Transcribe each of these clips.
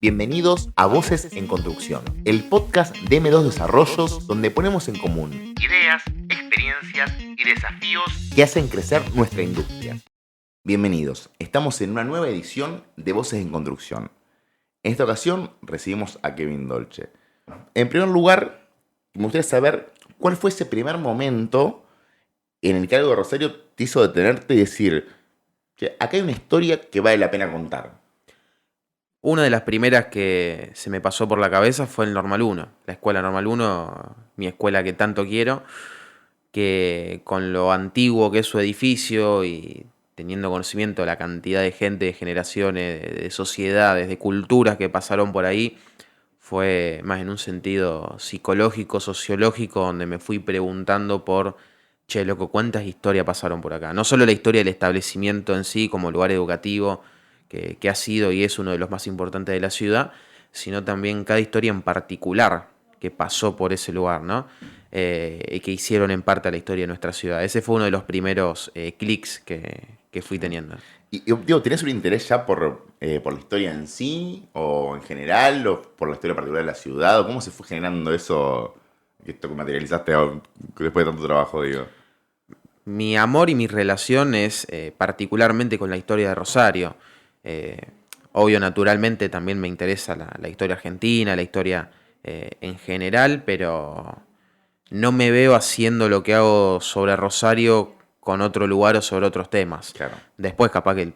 Bienvenidos a Voces en Construcción, el podcast de M2 Desarrollos donde ponemos en común ideas, experiencias y desafíos que hacen crecer nuestra industria. Bienvenidos, estamos en una nueva edición de Voces en Construcción. En esta ocasión recibimos a Kevin Dolce. En primer lugar, me gustaría saber cuál fue ese primer momento en el que algo de Rosario te hizo detenerte y decir que acá hay una historia que vale la pena contar. Una de las primeras que se me pasó por la cabeza fue el Normal 1, la escuela Normal 1, mi escuela que tanto quiero, que con lo antiguo que es su edificio y teniendo conocimiento de la cantidad de gente, de generaciones, de sociedades, de culturas que pasaron por ahí, fue más en un sentido psicológico, sociológico, donde me fui preguntando por, che, loco, ¿cuántas historias pasaron por acá? No solo la historia del establecimiento en sí como lugar educativo, que ha sido y es uno de los más importantes de la ciudad, sino también cada historia en particular que pasó por ese lugar, ¿no? Y que hicieron en parte a la historia de nuestra ciudad. Ese fue uno de los primeros clics que fui teniendo. Y digo, ¿tenés un interés ya por la historia en sí, o en general, o por la historia particular de la ciudad? ¿O cómo se fue generando eso, esto que materializaste después de tanto trabajo, digo? Mi amor y mi relación es particularmente con la historia de Rosario. Eh, Obvio, naturalmente también me interesa la historia argentina, la historia en general, pero no me veo haciendo lo que hago sobre Rosario con otro lugar o sobre otros temas. Claro. Después capaz que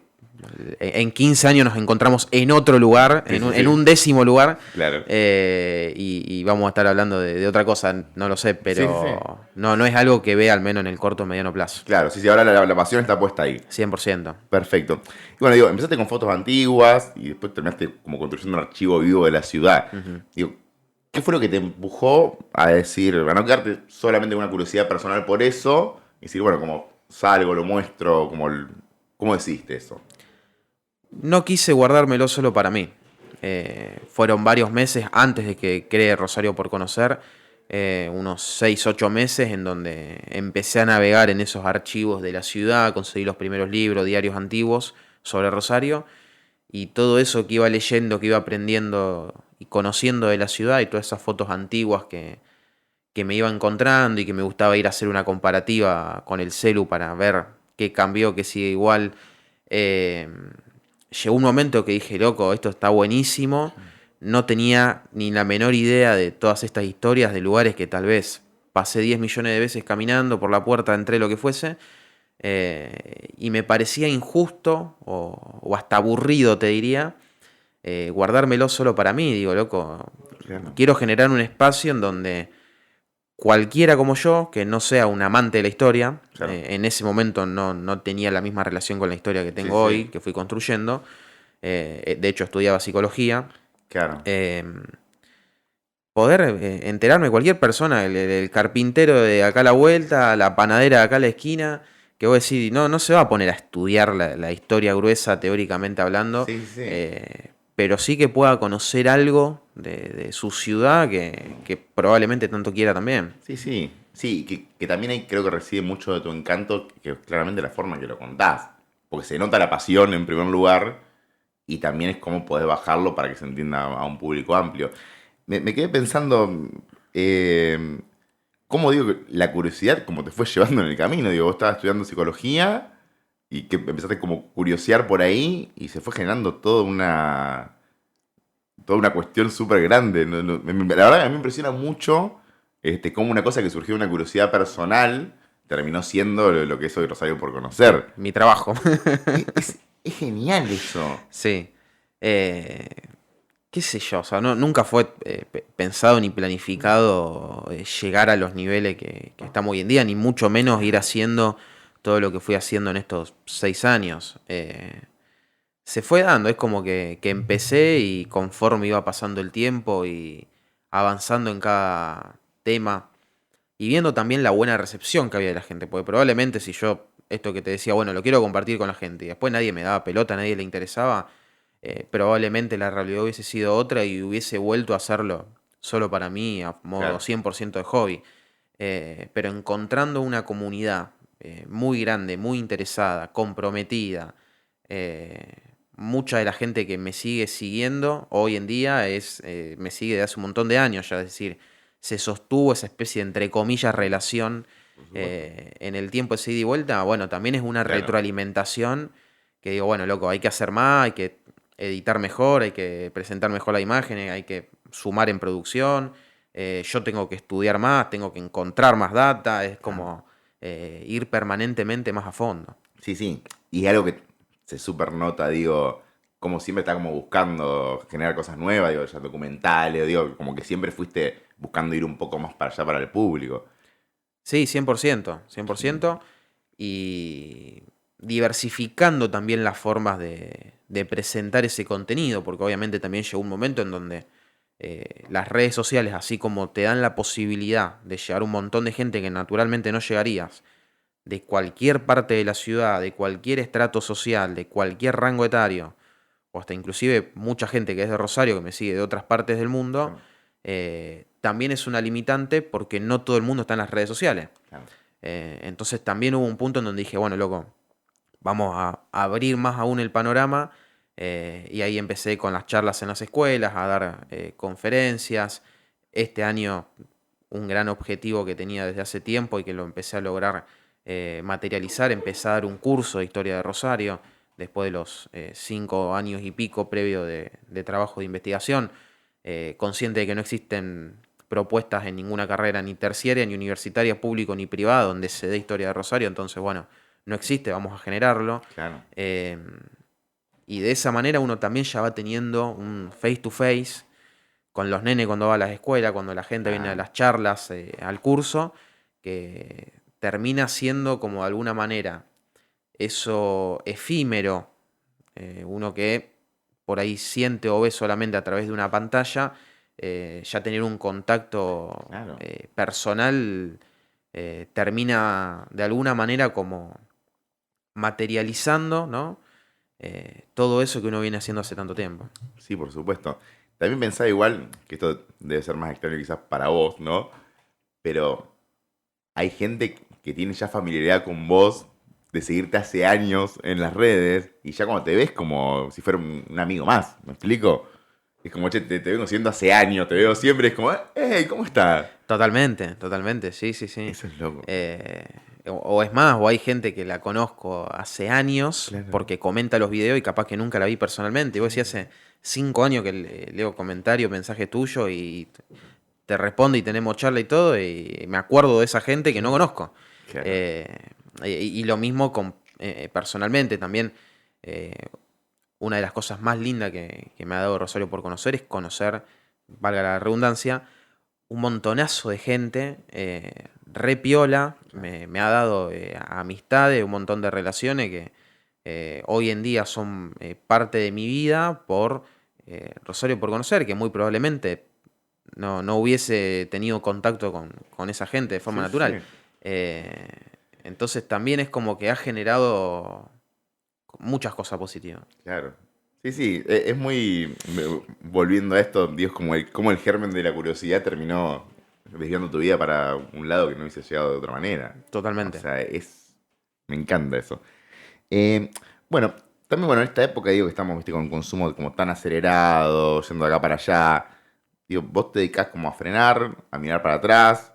en 15 años nos encontramos en otro lugar, Sí, sí, en sí. un 10º lugar, Claro. y vamos a estar hablando de otra cosa, no lo sé, pero Sí, sí, sí. no es algo que vea al menos en el corto o mediano plazo. Claro, sí, sí, ahora la pasión está puesta ahí. 100%. Perfecto. Y bueno, digo, empezaste con fotos antiguas y después terminaste como construyendo un archivo vivo de la ciudad. Ujú. Digo, ¿qué fue lo que te empujó a decir, a no quedarte solamente con una curiosidad personal por eso? Y decir, bueno, como salgo, lo muestro, ¿cómo decidiste eso? No quise guardármelo solo para mí. Fueron varios meses antes de que cree Rosario por Conocer, unos 6, 8 meses en donde empecé a navegar en esos archivos de la ciudad, conseguí los primeros libros, diarios antiguos sobre Rosario, y todo eso que iba leyendo, que iba aprendiendo y conociendo de la ciudad, y todas esas fotos antiguas que me iba encontrando y que me gustaba ir a hacer una comparativa con el celu para ver qué cambió, qué sigue igual. Eh, Llegó un momento que dije, loco, esto está buenísimo. No tenía ni la menor idea de todas estas historias de lugares que tal vez pasé 10 millones de veces caminando por la puerta, entré lo que fuese. Y me parecía injusto o hasta aburrido, te diría, guardármelo solo para mí. Digo, loco, Claro. quiero generar un espacio en donde cualquiera como yo, que no sea un amante de la historia, Claro. en ese momento no tenía la misma relación con la historia que tengo Sí, sí. hoy, que fui construyendo. De hecho, estudiaba psicología. Claro. eh, Poder enterarme, cualquier persona, el carpintero de acá a la vuelta, la panadera de acá a la esquina, que vos decís, no se va a poner a estudiar la historia gruesa teóricamente hablando, Sí, sí, sí. pero sí que pueda conocer algo de su ciudad que probablemente tanto quiera también. Sí, sí. Sí, que también ahí creo que recibe mucho de tu encanto, que es claramente la forma en que lo contás. Porque se nota la pasión en primer lugar y también es cómo podés bajarlo para que se entienda a un público amplio. Me quedé pensando, eh, ¿cómo digo que la curiosidad como te fue llevando en el camino? Digo, vos estabas estudiando psicología y que empezaste como curiosear por ahí y se fue generando toda una cuestión súper grande. La verdad que a mí me impresiona mucho cómo una cosa que surgió de una curiosidad personal terminó siendo lo que es hoy Rosario por conocer. Mi trabajo. Es genial eso. Sí. Eh, Qué sé yo, o sea, nunca fue pensado ni planificado llegar a los niveles que estamos hoy en día, ni mucho menos ir haciendo todo lo que fui haciendo en estos 6 años. Se fue dando, es como que empecé y conforme iba pasando el tiempo y avanzando en cada tema y viendo también la buena recepción que había de la gente, porque probablemente si yo, esto que te decía, bueno, lo quiero compartir con la gente y después nadie me daba pelota, nadie le interesaba, probablemente la realidad hubiese sido otra y hubiese vuelto a hacerlo solo para mí, a modo Claro. 100% de hobby. Pero encontrando una comunidad muy grande, muy interesada, comprometida, eh, mucha de la gente que me sigue siguiendo hoy en día me sigue de hace un montón de años ya, es decir, se sostuvo esa especie de, entre comillas, relación en el tiempo, ese ida y vuelta. Bueno, también es una retroalimentación que digo, bueno, loco, hay que hacer más, hay que editar mejor, hay que presentar mejor la imagen, hay que sumar en producción, yo tengo que estudiar más, tengo que encontrar más data, es como ir permanentemente más a fondo. Sí, sí, y es algo que se super nota, digo, como siempre está como buscando generar cosas nuevas, digo, ya documentales, digo, como que siempre fuiste buscando ir un poco más para allá para el público. Sí, 100%, 100%, y diversificando también las formas de presentar ese contenido, porque obviamente también llegó un momento en donde las redes sociales, así como te dan la posibilidad de llegar a un montón de gente que naturalmente no llegarías, de cualquier parte de la ciudad, de cualquier estrato social, de cualquier rango etario, o hasta inclusive mucha gente que es de Rosario, que me sigue de otras partes del mundo, también es una limitante porque no todo el mundo está en las redes sociales. Claro. Entonces también hubo un punto en donde dije, bueno, loco, vamos a abrir más aún el panorama, y ahí empecé con las charlas en las escuelas, a dar conferencias. Este año un gran objetivo que tenía desde hace tiempo y que lo empecé a lograr materializar, empecé a dar un curso de historia de Rosario, después de los 5 años y pico previo de trabajo de investigación, consciente de que no existen propuestas en ninguna carrera, ni terciaria, ni universitaria, público, ni privada, donde se dé historia de Rosario. Entonces, bueno, no existe, vamos a generarlo. Claro. Y de esa manera uno también ya va teniendo un face to face con los nenes cuando va a las escuelas, cuando la gente viene a las charlas, al curso, que termina siendo como de alguna manera eso efímero, uno que por ahí siente o ve solamente a través de una pantalla, ya tener un contacto personal termina de alguna manera como materializando, ¿no? Todo eso que uno viene haciendo hace tanto tiempo. Sí, por supuesto. También pensaba igual, que esto debe ser más extraño quizás para vos, ¿no? Pero hay gente que tiene ya familiaridad con vos, de seguirte hace años en las redes, y ya cuando te ves como si fuera un amigo más, ¿me explico? Es como, che, te vengo siguiendo hace años, te veo siempre, es como, hey, ¿cómo estás? Totalmente, totalmente, sí. Eso es loco. O es más, o hay gente que la conozco hace años, Claro. porque comenta los videos y capaz que nunca la vi personalmente. Y vos decís, hace 5 años que leo comentarios, mensajes tuyos y te respondo y tenemos charla y todo, y me acuerdo de esa gente que no conozco. Claro. Y lo mismo personalmente también. Una de las cosas más lindas que me ha dado Rosario por conocer es conocer, valga la redundancia, un montonazo de gente re piola. Me ha dado amistades, un montón de relaciones que hoy en día son parte de mi vida por Rosario por conocer, que muy probablemente no hubiese tenido contacto con esa gente de forma natural. Sí. Entonces también es como que ha generado muchas cosas positivas. Claro. Sí, es muy... Volviendo a esto, Dios, como el germen de la curiosidad terminó desviando tu vida para un lado que no hubiese llegado de otra manera. Totalmente. O sea, me encanta eso. Bueno, también en esta época digo que estamos, viste, con un consumo como tan acelerado, yendo de acá para allá. Digo, vos te dedicás como a frenar, a mirar para atrás,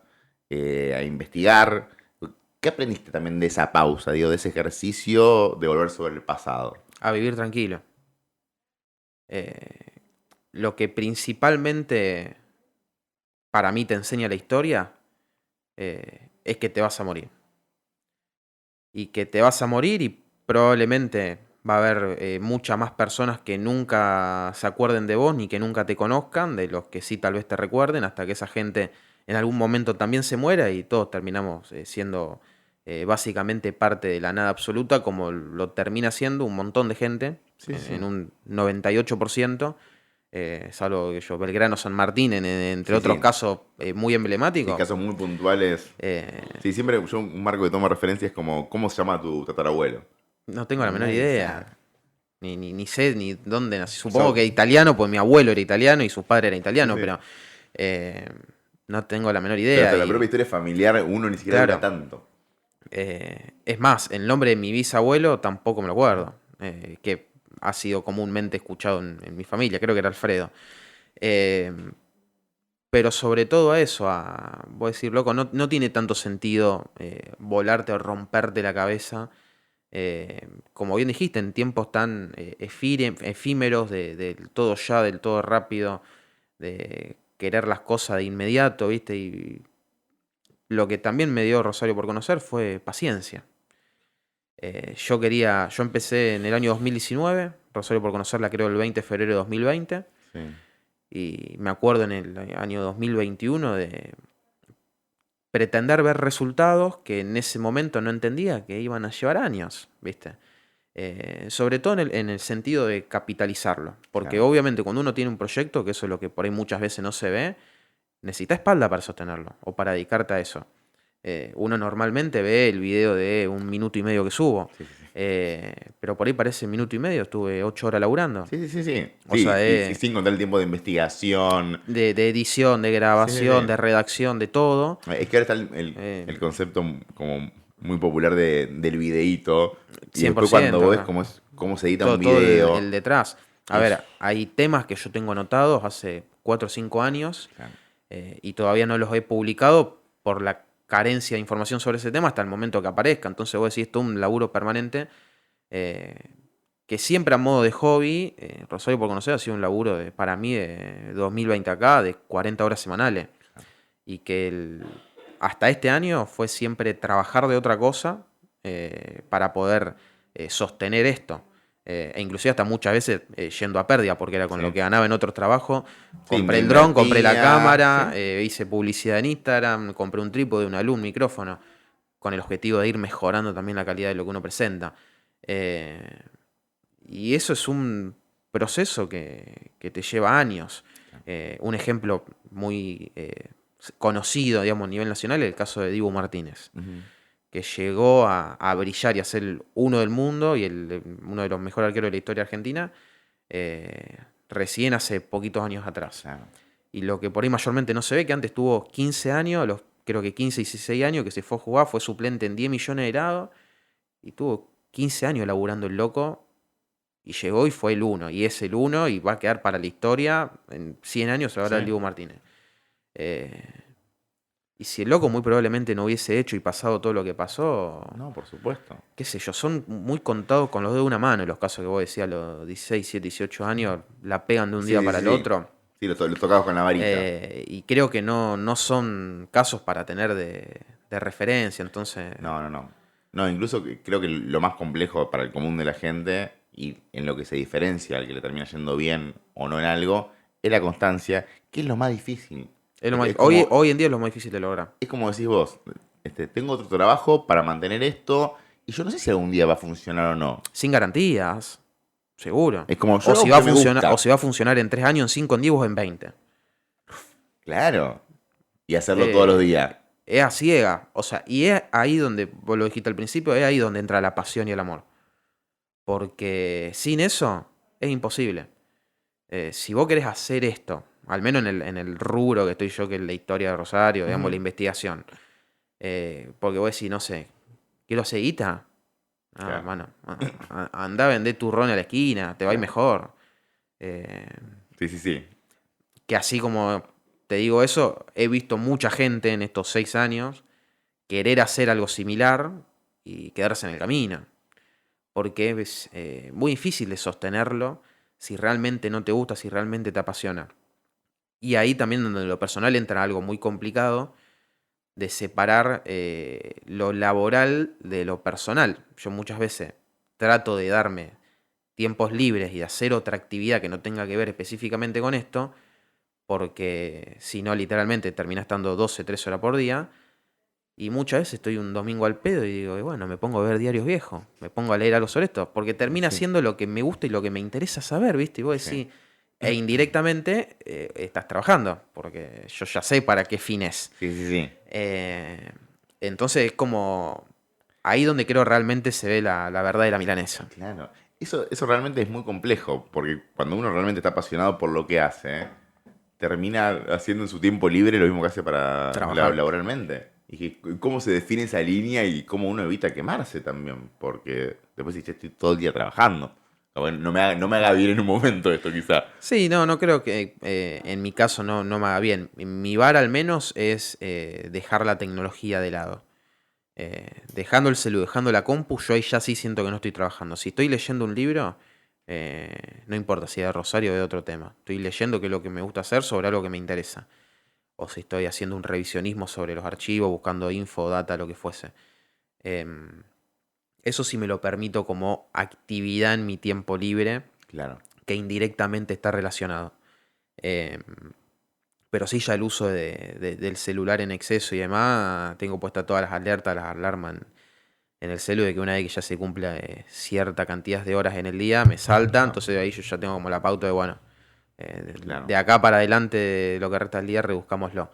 a investigar. ¿Qué aprendiste también de esa pausa, digo, de ese ejercicio de volver sobre el pasado? A vivir tranquilo. Lo que principalmente para mí te enseña la historia es que te vas a morir. Y que te vas a morir y probablemente va a haber muchas más personas que nunca se acuerden de vos ni que nunca te conozcan, de los que sí tal vez te recuerden, hasta que esa gente en algún momento también se muera y todos terminamos siendo básicamente parte de la nada absoluta, como lo termina siendo un montón de gente, Sí. en un 98%, salvo que Belgrano San Martín, entre otros casos muy emblemáticos. Sí, casos muy puntuales. Sí, siempre yo un marco que tomo referencia es como, ¿cómo se llama tu tatarabuelo? No tengo la menor idea. Ni sé ni dónde nací. O Supongo sea, que italiano, pues mi abuelo era italiano y su padre era italiano, sí. pero no tengo la menor Pero idea. hasta la propia historia familiar uno ni siquiera Claro. dura tanto. Es más, el nombre de mi bisabuelo tampoco me lo acuerdo. Que ha sido comúnmente escuchado en mi familia, creo que era Alfredo. Pero sobre todo a eso, voy a decir, loco, no tiene tanto sentido volarte o romperte la cabeza. Como bien dijiste, en tiempos tan efímeros, del todo ya, del todo rápido, de querer las cosas de inmediato, ¿viste? Y lo que también me dio Rosario por conocer fue paciencia. Yo empecé en el año 2019, Rosario por conocerla creo el 20 de febrero de 2020. Sí. Y me acuerdo en el año 2021 de pretender ver resultados que en ese momento no entendía que iban a llevar años, ¿viste? Sobre todo en el sentido de capitalizarlo. Porque Claro. obviamente cuando uno tiene un proyecto, que eso es lo que por ahí muchas veces no se ve, necesita espalda para sostenerlo o para dedicarte a eso. Uno normalmente ve el video de 1 minuto y medio que subo. Sí, sí, sí. Pero por ahí parece 1 minuto y medio, estuve 8 horas laburando. Sí. O sea, Y sin contar el tiempo de investigación. de edición, de grabación, de redacción, de todo. Es que ahora está el concepto como muy popular del videíto. Y después 100%, cuando ves acá. cómo se edita Todo, un todo video. el detrás. A ver, hay temas que yo tengo anotados hace 4 o 5 años Claro. y todavía no los he publicado por la carencia de información sobre ese tema hasta el momento que aparezca. Entonces vos decís, esto es un laburo permanente que siempre a modo de hobby, Rosario por conocer ha sido un laburo para mí de 2020 acá, de 40 horas semanales. Y que hasta este año fue siempre trabajar de otra cosa para poder sostener esto. E inclusive hasta muchas veces yendo a pérdida, porque era con lo que ganaba en otros trabajos. Compré el dron, compré la cámara, hice publicidad en Instagram, compré un trípode, una luz, un micrófono, con el objetivo de ir mejorando también la calidad de lo que uno presenta. Y eso es un proceso que te lleva años. Un ejemplo muy conocido, digamos, a nivel nacional es el caso de Dibu Martínez. Uh-huh. Que llegó a brillar y a ser el uno del mundo y uno de los mejores arqueros de la historia argentina recién hace poquitos años atrás. Claro. Y lo que por ahí mayormente no se ve, que antes tuvo 15 años, creo que 15 y 16 años, que se fue a jugar, fue suplente en 10 millones de grados y tuvo 15 años laburando el loco y llegó y fue el uno. Y es el uno y va a quedar para la historia. En 100 años se va a hablar el Dibu Martínez. Y si el loco muy probablemente no hubiese hecho y pasado todo lo que pasó... No, por supuesto. Qué sé yo, son muy contados con los dedos de una mano los casos que vos decías, a los 16, 17, 18 años, la pegan de un día para el otro. Sí, los tocados con la varita. Y creo que no son casos para tener de referencia, entonces... No, incluso creo que lo más complejo para el común de la gente y en lo que se diferencia al que le termina yendo bien o no en algo, es la constancia, que es lo más difícil. Hoy en día es lo más difícil de lograr. Es como decís vos, tengo otro trabajo para mantener esto y yo no sé si algún día va a funcionar o no. Sin garantías, seguro. Es como o si va a funcionar en 3 años, en 5, en 10 o en 20. Claro. Y hacerlo todos los días. Es a ciega. O sea, y es ahí donde, vos lo dijiste al principio, es ahí donde entra la pasión y el amor. Porque sin eso es imposible. Si vos querés hacer esto, al menos en el rubro que estoy yo, que es la historia de Rosario, digamos, la investigación. Porque vos decís, no sé, quiero hacer guita. Claro. Bueno, andá a vender turrón a la esquina, te va a ir mejor. Sí. Que así como te digo eso, he visto mucha gente en estos 6 años querer hacer algo similar y quedarse en el camino. Porque es muy difícil de sostenerlo si realmente no te gusta, si realmente te apasiona. Y ahí también donde lo personal entra algo muy complicado de separar lo laboral de lo personal. Yo muchas veces trato de darme tiempos libres y de hacer otra actividad que no tenga que ver específicamente con esto, porque si no, literalmente termina estando 12, 13 horas por día. Y muchas veces estoy un domingo al pedo y digo, bueno, me pongo a ver diarios viejos, me pongo a leer algo sobre esto, porque termina siendo lo que me gusta y lo que me interesa saber, ¿viste? Y vos decís, e indirectamente estás trabajando, porque yo ya sé para qué fin es. Sí. Entonces es como ahí donde creo realmente se ve la verdad de la milanesa. Claro. Eso realmente es muy complejo, porque cuando uno realmente está apasionado por lo que hace, termina haciendo en su tiempo libre lo mismo que hace para laboralmente. Y cómo se define esa línea y cómo uno evita quemarse también, porque después estoy todo el día trabajando. Bueno, no me haga bien en un momento esto, quizá. Sí, no creo que en mi caso no me haga bien. Mi vara al menos es dejar la tecnología de lado. Dejando el celu, dejando la compu, yo ahí ya sí siento que no estoy trabajando. Si estoy leyendo un libro, no importa si es de Rosario o de otro tema. Estoy leyendo, que es lo que me gusta hacer, sobre algo que me interesa. O si estoy haciendo un revisionismo sobre los archivos, buscando info, data, lo que fuese. Em, Eso sí me lo permito como actividad en mi tiempo libre, Claro. que indirectamente está relacionado. Em, pero sí, ya el uso del celular en exceso y demás, tengo puestas todas las alertas, las alarmas en el celu, de que una vez que ya se cumpla cierta cantidad de horas en el día, me salta. Entonces ahí yo ya tengo como la pauta de, bueno, Claro. de acá para adelante, de lo que resta del día, rebuscámoslo.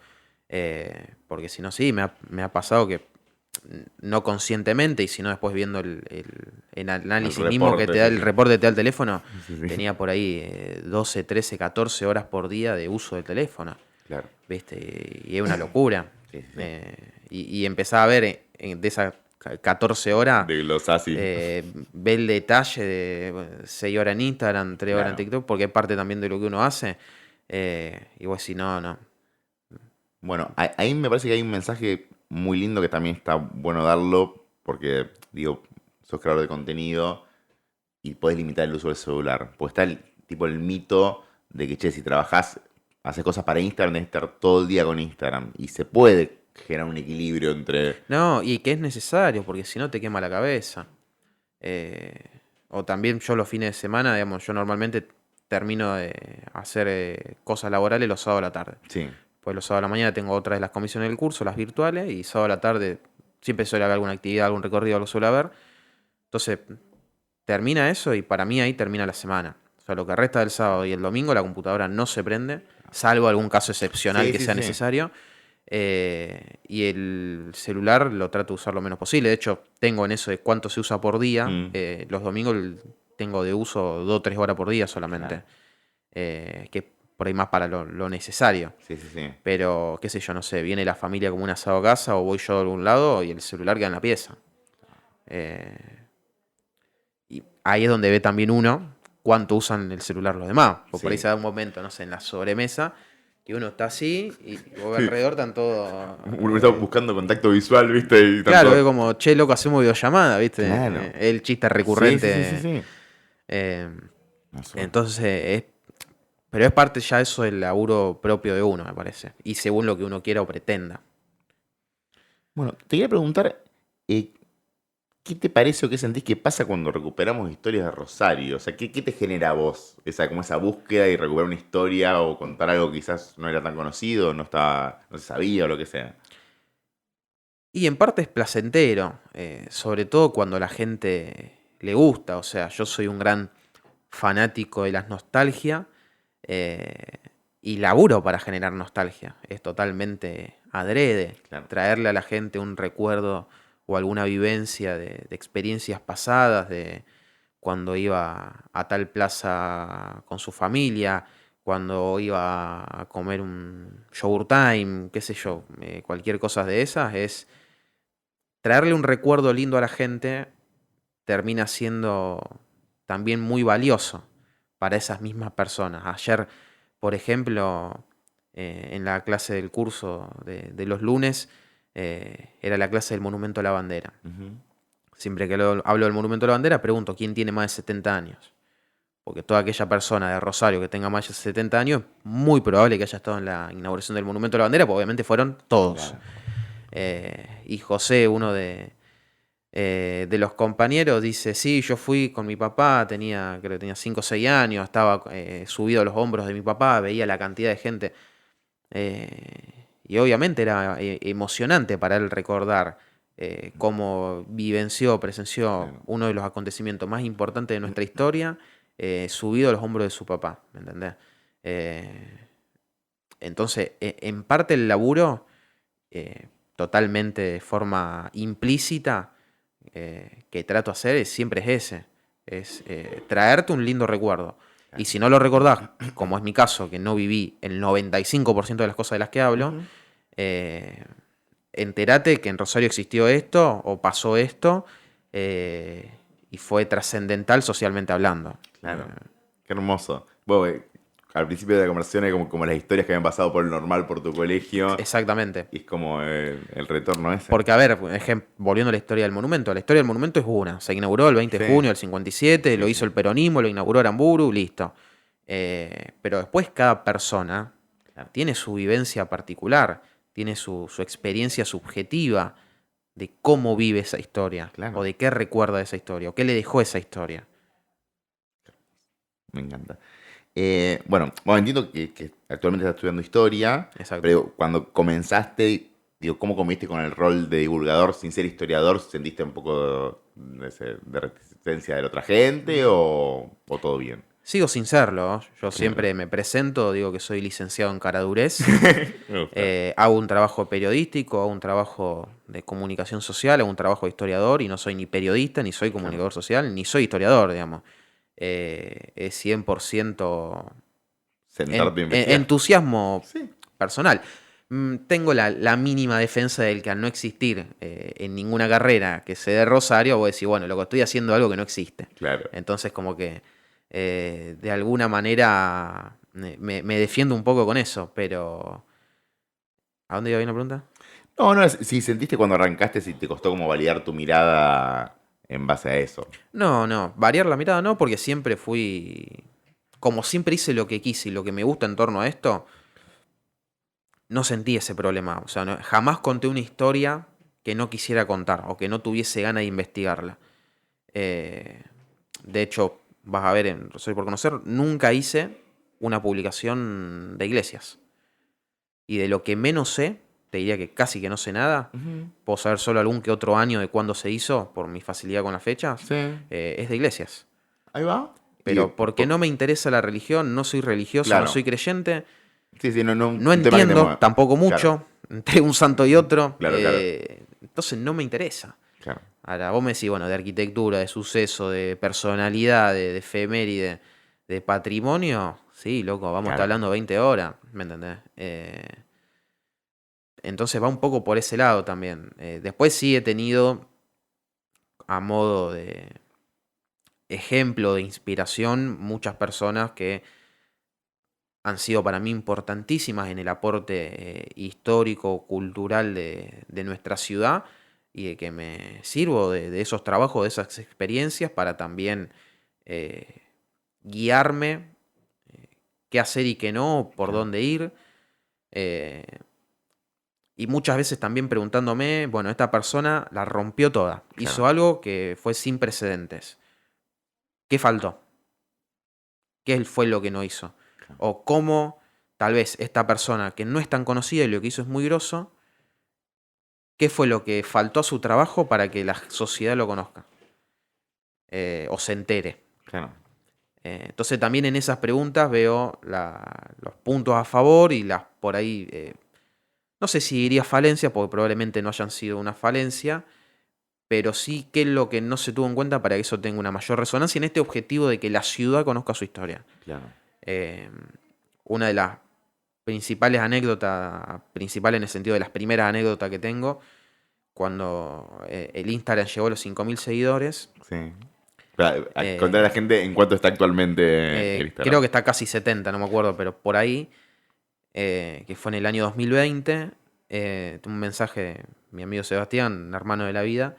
Porque si no, sí, me ha pasado que no conscientemente, y si no después viendo el análisis El mismo que reporte, te da sí, el sí. reporte que te da el teléfono, Sí, sí. tenía por ahí 12, 13, 14 horas por día de uso del teléfono. Claro. ¿Viste? Y es una locura. Sí, sí. Y empezaba a ver de esas 14 horas, De los así. ve el detalle de 6 horas en Instagram, 3 horas en Claro. TikTok, porque es parte también de lo que uno hace. Y vos decís, no. Bueno, ahí me parece que hay un mensaje muy lindo que también está bueno darlo, porque, digo, sos creador de contenido y podés limitar el uso del celular. Pues está el mito de que, che, si trabajás, haces cosas para Instagram, debes estar todo el día con Instagram. Y se puede generar un equilibrio entre... No, y que es necesario, porque si no te quema la cabeza. Eh, o también yo los fines de semana, digamos, yo normalmente termino de hacer cosas laborales los sábados a la tarde. Sí, Pues los sábados a la mañana tengo otra de las comisiones del curso, las virtuales, y sábado a la tarde siempre suele haber alguna actividad, algún recorrido, lo suele haber. Entonces, termina eso y para mí ahí termina la semana. O sea, lo que resta del sábado y el domingo la computadora no se prende, salvo algún caso excepcional sí, que sí, sea sí. necesario. Y el celular lo trato de usar lo menos posible. De hecho, tengo en eso de cuánto se usa por día. Mm. Los domingos tengo de uso 2 o 3 horas por día solamente. Claro. Que por ahí más para lo necesario. Sí, sí, sí. Pero, qué sé yo, no sé, viene la familia como un asado a casa o voy yo a algún lado y el celular queda en la pieza. Eh, y ahí es donde ve también uno cuánto usan el celular los demás. Porque por ahí Sí. se da un momento, no sé, en la sobremesa, que uno está así y vos Sí. alrededor están todos... Uno está buscando contacto visual, ¿viste? Y Claro, tanto... es como, che, loco, hacemos videollamada, ¿viste? Claro. El chiste Sí, recurrente. sí, sí, sí, sí. Eh, Eso. entonces, pero es parte ya eso del laburo propio de uno, me parece. Y según lo que uno quiera o pretenda. Bueno, te quería preguntar, ¿qué te parece o qué sentís que pasa cuando recuperamos historias de Rosario? O sea, ¿qué te genera a vos? Como esa búsqueda y recuperar una historia o contar algo que quizás no era tan conocido, no se sabía o lo que sea. Y en parte es placentero, sobre todo cuando a la gente le gusta. O sea, yo soy un gran fanático de la nostalgia eh, y laburo para generar nostalgia. Es totalmente adrede. Claro. Traerle a la gente un recuerdo o alguna vivencia de experiencias pasadas, de cuando iba a tal plaza con su familia, cuando iba a comer un yogurt time, qué sé yo, cualquier cosa de esas, es traerle un recuerdo lindo a la gente, termina siendo también muy valioso para esas mismas personas. Ayer, por ejemplo, en la clase del curso de los lunes, era la clase del Monumento a la Bandera. Ujú. Siempre que hablo del Monumento a la Bandera, pregunto quién tiene más de 70 años. Porque toda aquella persona de Rosario que tenga más de 70 años, muy probable que haya estado en la inauguración del Monumento a la Bandera, porque obviamente fueron todos. Claro. Y José, uno de los compañeros, dice, sí, yo fui con mi papá, creo que tenía 5 o 6 años, estaba subido a los hombros de mi papá, veía la cantidad de gente. Y obviamente era emocionante para él recordar cómo presenció Claro. uno de los acontecimientos más importantes de nuestra historia, subido a los hombros de su papá, ¿me entendés? Entonces, en parte el laburo, totalmente de forma implícita, que trato de hacer siempre es ese, es traerte un lindo recuerdo. Y si no lo recordás, como es mi caso, que no viví el 95% de las cosas de las que hablo, Ujú. Entérate que en Rosario existió esto o pasó esto, y fue trascendental socialmente hablando. Claro, qué hermoso. Vos, al principio de la conversación es como las historias que habían pasado por el normal, por tu colegio. Exactamente. Y es como el retorno ese. Porque, a ver, volviendo a la historia del monumento. La historia del monumento es una. Se inauguró el 20 de junio del 57, lo hizo el peronismo, lo inauguró Aramburu, listo. Pero después cada persona tiene su vivencia particular, tiene su experiencia subjetiva de cómo vive esa historia, o de qué recuerda de esa historia, o qué le dejó esa historia. Me encanta. Bueno, entiendo que actualmente estás estudiando historia. Exacto. Pero cuando comenzaste, digo, ¿cómo conviviste con el rol de divulgador sin ser historiador? ¿Sentiste un poco de resistencia de la otra gente o todo bien? Sigo sin serlo. Yo siempre me presento, digo que soy licenciado en caradurez. Hago un trabajo periodístico, hago un trabajo de comunicación social, hago un trabajo de historiador y no soy ni periodista, ni soy comunicador social, ni soy historiador, digamos. Es 100% entusiasmo personal. Tengo la mínima defensa del que al no existir en ninguna carrera que se dé Rosario, voy a decir, bueno, lo que estoy haciendo es algo que no existe. Claro. Entonces como que de alguna manera me defiendo un poco con eso, pero... ¿A dónde iba bien la pregunta? No, si sentiste cuando arrancaste, si te costó como validar tu mirada en base a eso. No, variar la mirada no, porque siempre fui... Como siempre hice lo que quise y lo que me gusta en torno a esto, no sentí ese problema. O sea, jamás conté una historia que no quisiera contar o que no tuviese ganas de investigarla. De hecho, vas a ver en Rosario por Conocer, nunca hice una publicación de iglesias. Y de lo que menos sé, te diría que casi que no sé nada, puedo saber solo algún que otro año de cuándo se hizo, por mi facilidad con las fechas, es de iglesias. Ahí va. Pero porque no me interesa la religión, no soy religioso, no soy creyente. No entiendo tampoco mucho entre un santo y otro. Entonces no me interesa. Claro. Ahora, vos me decís, bueno, de arquitectura, de suceso, de personalidad, de efeméride, de patrimonio. Sí, loco, vamos a estar hablando 20 horas. ¿Me entendés? Entonces va un poco por ese lado también. Después sí he tenido, a modo de ejemplo, de inspiración, muchas personas que han sido para mí importantísimas en el aporte histórico, cultural de nuestra ciudad, y de que me sirvo de esos trabajos, de esas experiencias para también guiarme qué hacer y qué no, por dónde ir. Y muchas veces también preguntándome, bueno, esta persona la rompió toda, hizo algo que fue sin precedentes. ¿Qué faltó? ¿Qué fue lo que no hizo? O cómo tal vez esta persona que no es tan conocida y lo que hizo es muy grosso, ¿qué fue lo que faltó a su trabajo para que la sociedad lo conozca? O se entere. Claro. Entonces también en esas preguntas veo los puntos a favor y las por ahí, no sé si diría falencias, porque probablemente no hayan sido una falencia, pero sí qué es lo que no se tuvo en cuenta para que eso tenga una mayor resonancia en este objetivo de que la ciudad conozca su historia. Claro. Una de las principales anécdotas, principal en el sentido de las primeras anécdotas que tengo, cuando el Instagram llegó a los 5.000 seguidores. Sí. Contar a la gente en cuánto está actualmente el Instagram. Creo que está casi 70, no me acuerdo, pero por ahí, que fue en el año 2020, un mensaje de mi amigo Sebastián, hermano de la vida,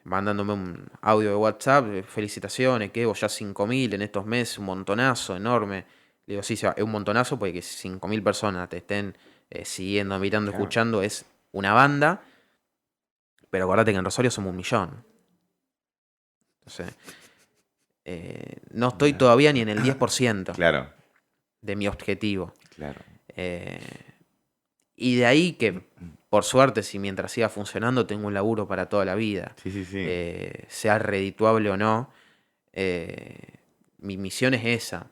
mandándome un audio de WhatsApp, felicitaciones, que vos ya 5.000 en estos meses, un montonazo enorme. Le digo, sí, es un montonazo porque que 5.000 personas te estén siguiendo, mirando, escuchando, es una banda, pero acordate que en Rosario somos 1.000.000. Entonces, no estoy todavía ni en el 10% de mi objetivo. Claro. Y de ahí que, por suerte, si mientras siga funcionando, tengo un laburo para toda la vida. Sí. Sea redituable o no, mi misión es esa.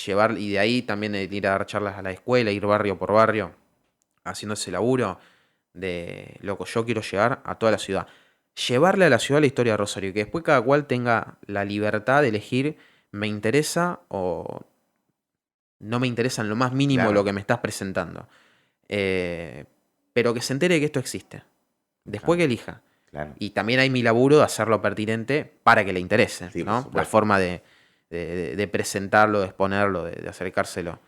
Llevar, y de ahí también ir a dar charlas a la escuela, ir barrio por barrio, haciendo ese laburo de, loco, yo quiero llegar a toda la ciudad. Llevarle a la ciudad la historia de Rosario, que después cada cual tenga la libertad de elegir, me interesa o no me interesa en lo más mínimo lo que me estás presentando. Pero que se entere de que esto existe. Después que elija. Claro. Y también hay mi laburo de hacerlo pertinente para que le interese, Sí, por ¿no? supuesto. La forma de presentarlo, de exponerlo, de acercárselo.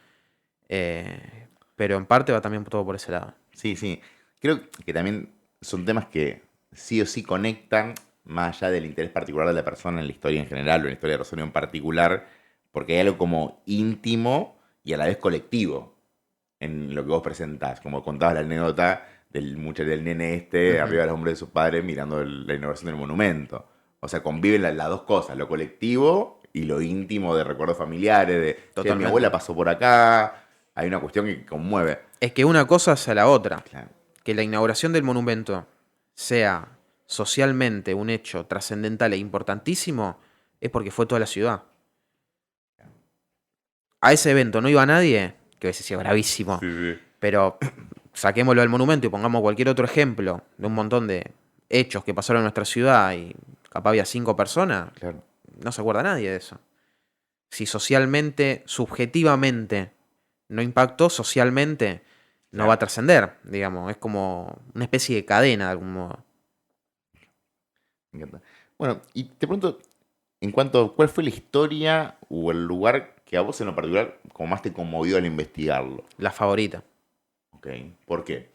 Pero en parte va también todo por ese lado. Sí, sí. Creo que también son temas que sí o sí conectan, más allá del interés particular de la persona en la historia en general o en la historia de Rosario en particular, porque hay algo como íntimo y a la vez colectivo en lo que vos presentás. Como contabas la anécdota del muchacho del nene Ujú. arriba del hombro de su padre mirando la inauguración del monumento. O sea, conviven las dos cosas, lo colectivo y lo íntimo de recuerdos familiares, de, che, mi abuela Totalmente. pasó por acá, hay una cuestión que conmueve. Es que una cosa hace a la otra. Claro. Que la inauguración del monumento sea socialmente un hecho trascendental e importantísimo es porque fue toda la ciudad. A ese evento no iba nadie, que hubiese sido Sí, gravísimo, sí. pero saquémoslo del monumento y pongamos cualquier otro ejemplo de un montón de hechos que pasaron en nuestra ciudad y capaz había 5 personas, Claro. no se acuerda nadie de eso. Si socialmente, subjetivamente, no impactó, socialmente no va Claro. a trascender, digamos. Es como una especie de cadena de algún modo. Me encanta. Bueno, y te pregunto, en cuanto a cuál fue la historia o el lugar que a vos en lo particular como más te conmovió al investigarlo. La favorita. ¿Ok? ¿Por qué?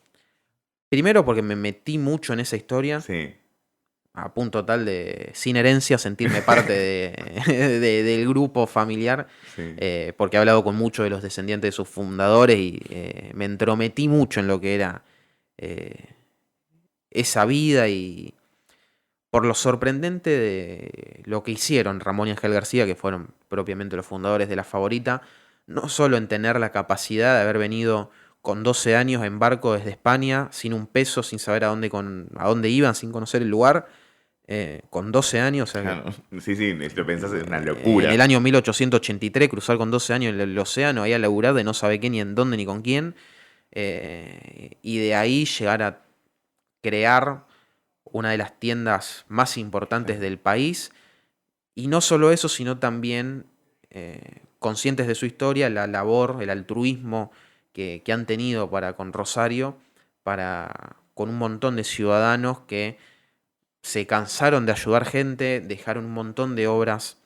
Primero porque me metí mucho en esa historia, Sí. a punto tal de, sin herencia, sentirme parte del grupo familiar, Sí. porque he hablado con muchos de los descendientes de sus fundadores y me entrometí mucho en lo que era eh, esa vida y por lo sorprendente de lo que hicieron Ramón y Ángel García, que fueron propiamente los fundadores de La Favorita, no solo en tener la capacidad de haber venido con 12 años en barco desde España, sin un peso, sin saber a dónde iban, sin conocer el lugar, con 12 años, o sea que Claro. Sí, sí, si lo pensás es una en el locura. año 1883 cruzar con 12 años el océano, ahí a laburar de no sabe qué, ni en dónde, ni con quién, y de ahí llegar a crear una de las tiendas más importantes Claro. del país. Y no solo eso, sino también conscientes de su historia, la labor, el altruismo que han tenido para con Rosario, para con un montón de ciudadanos que se cansaron de ayudar gente, dejaron un montón de obras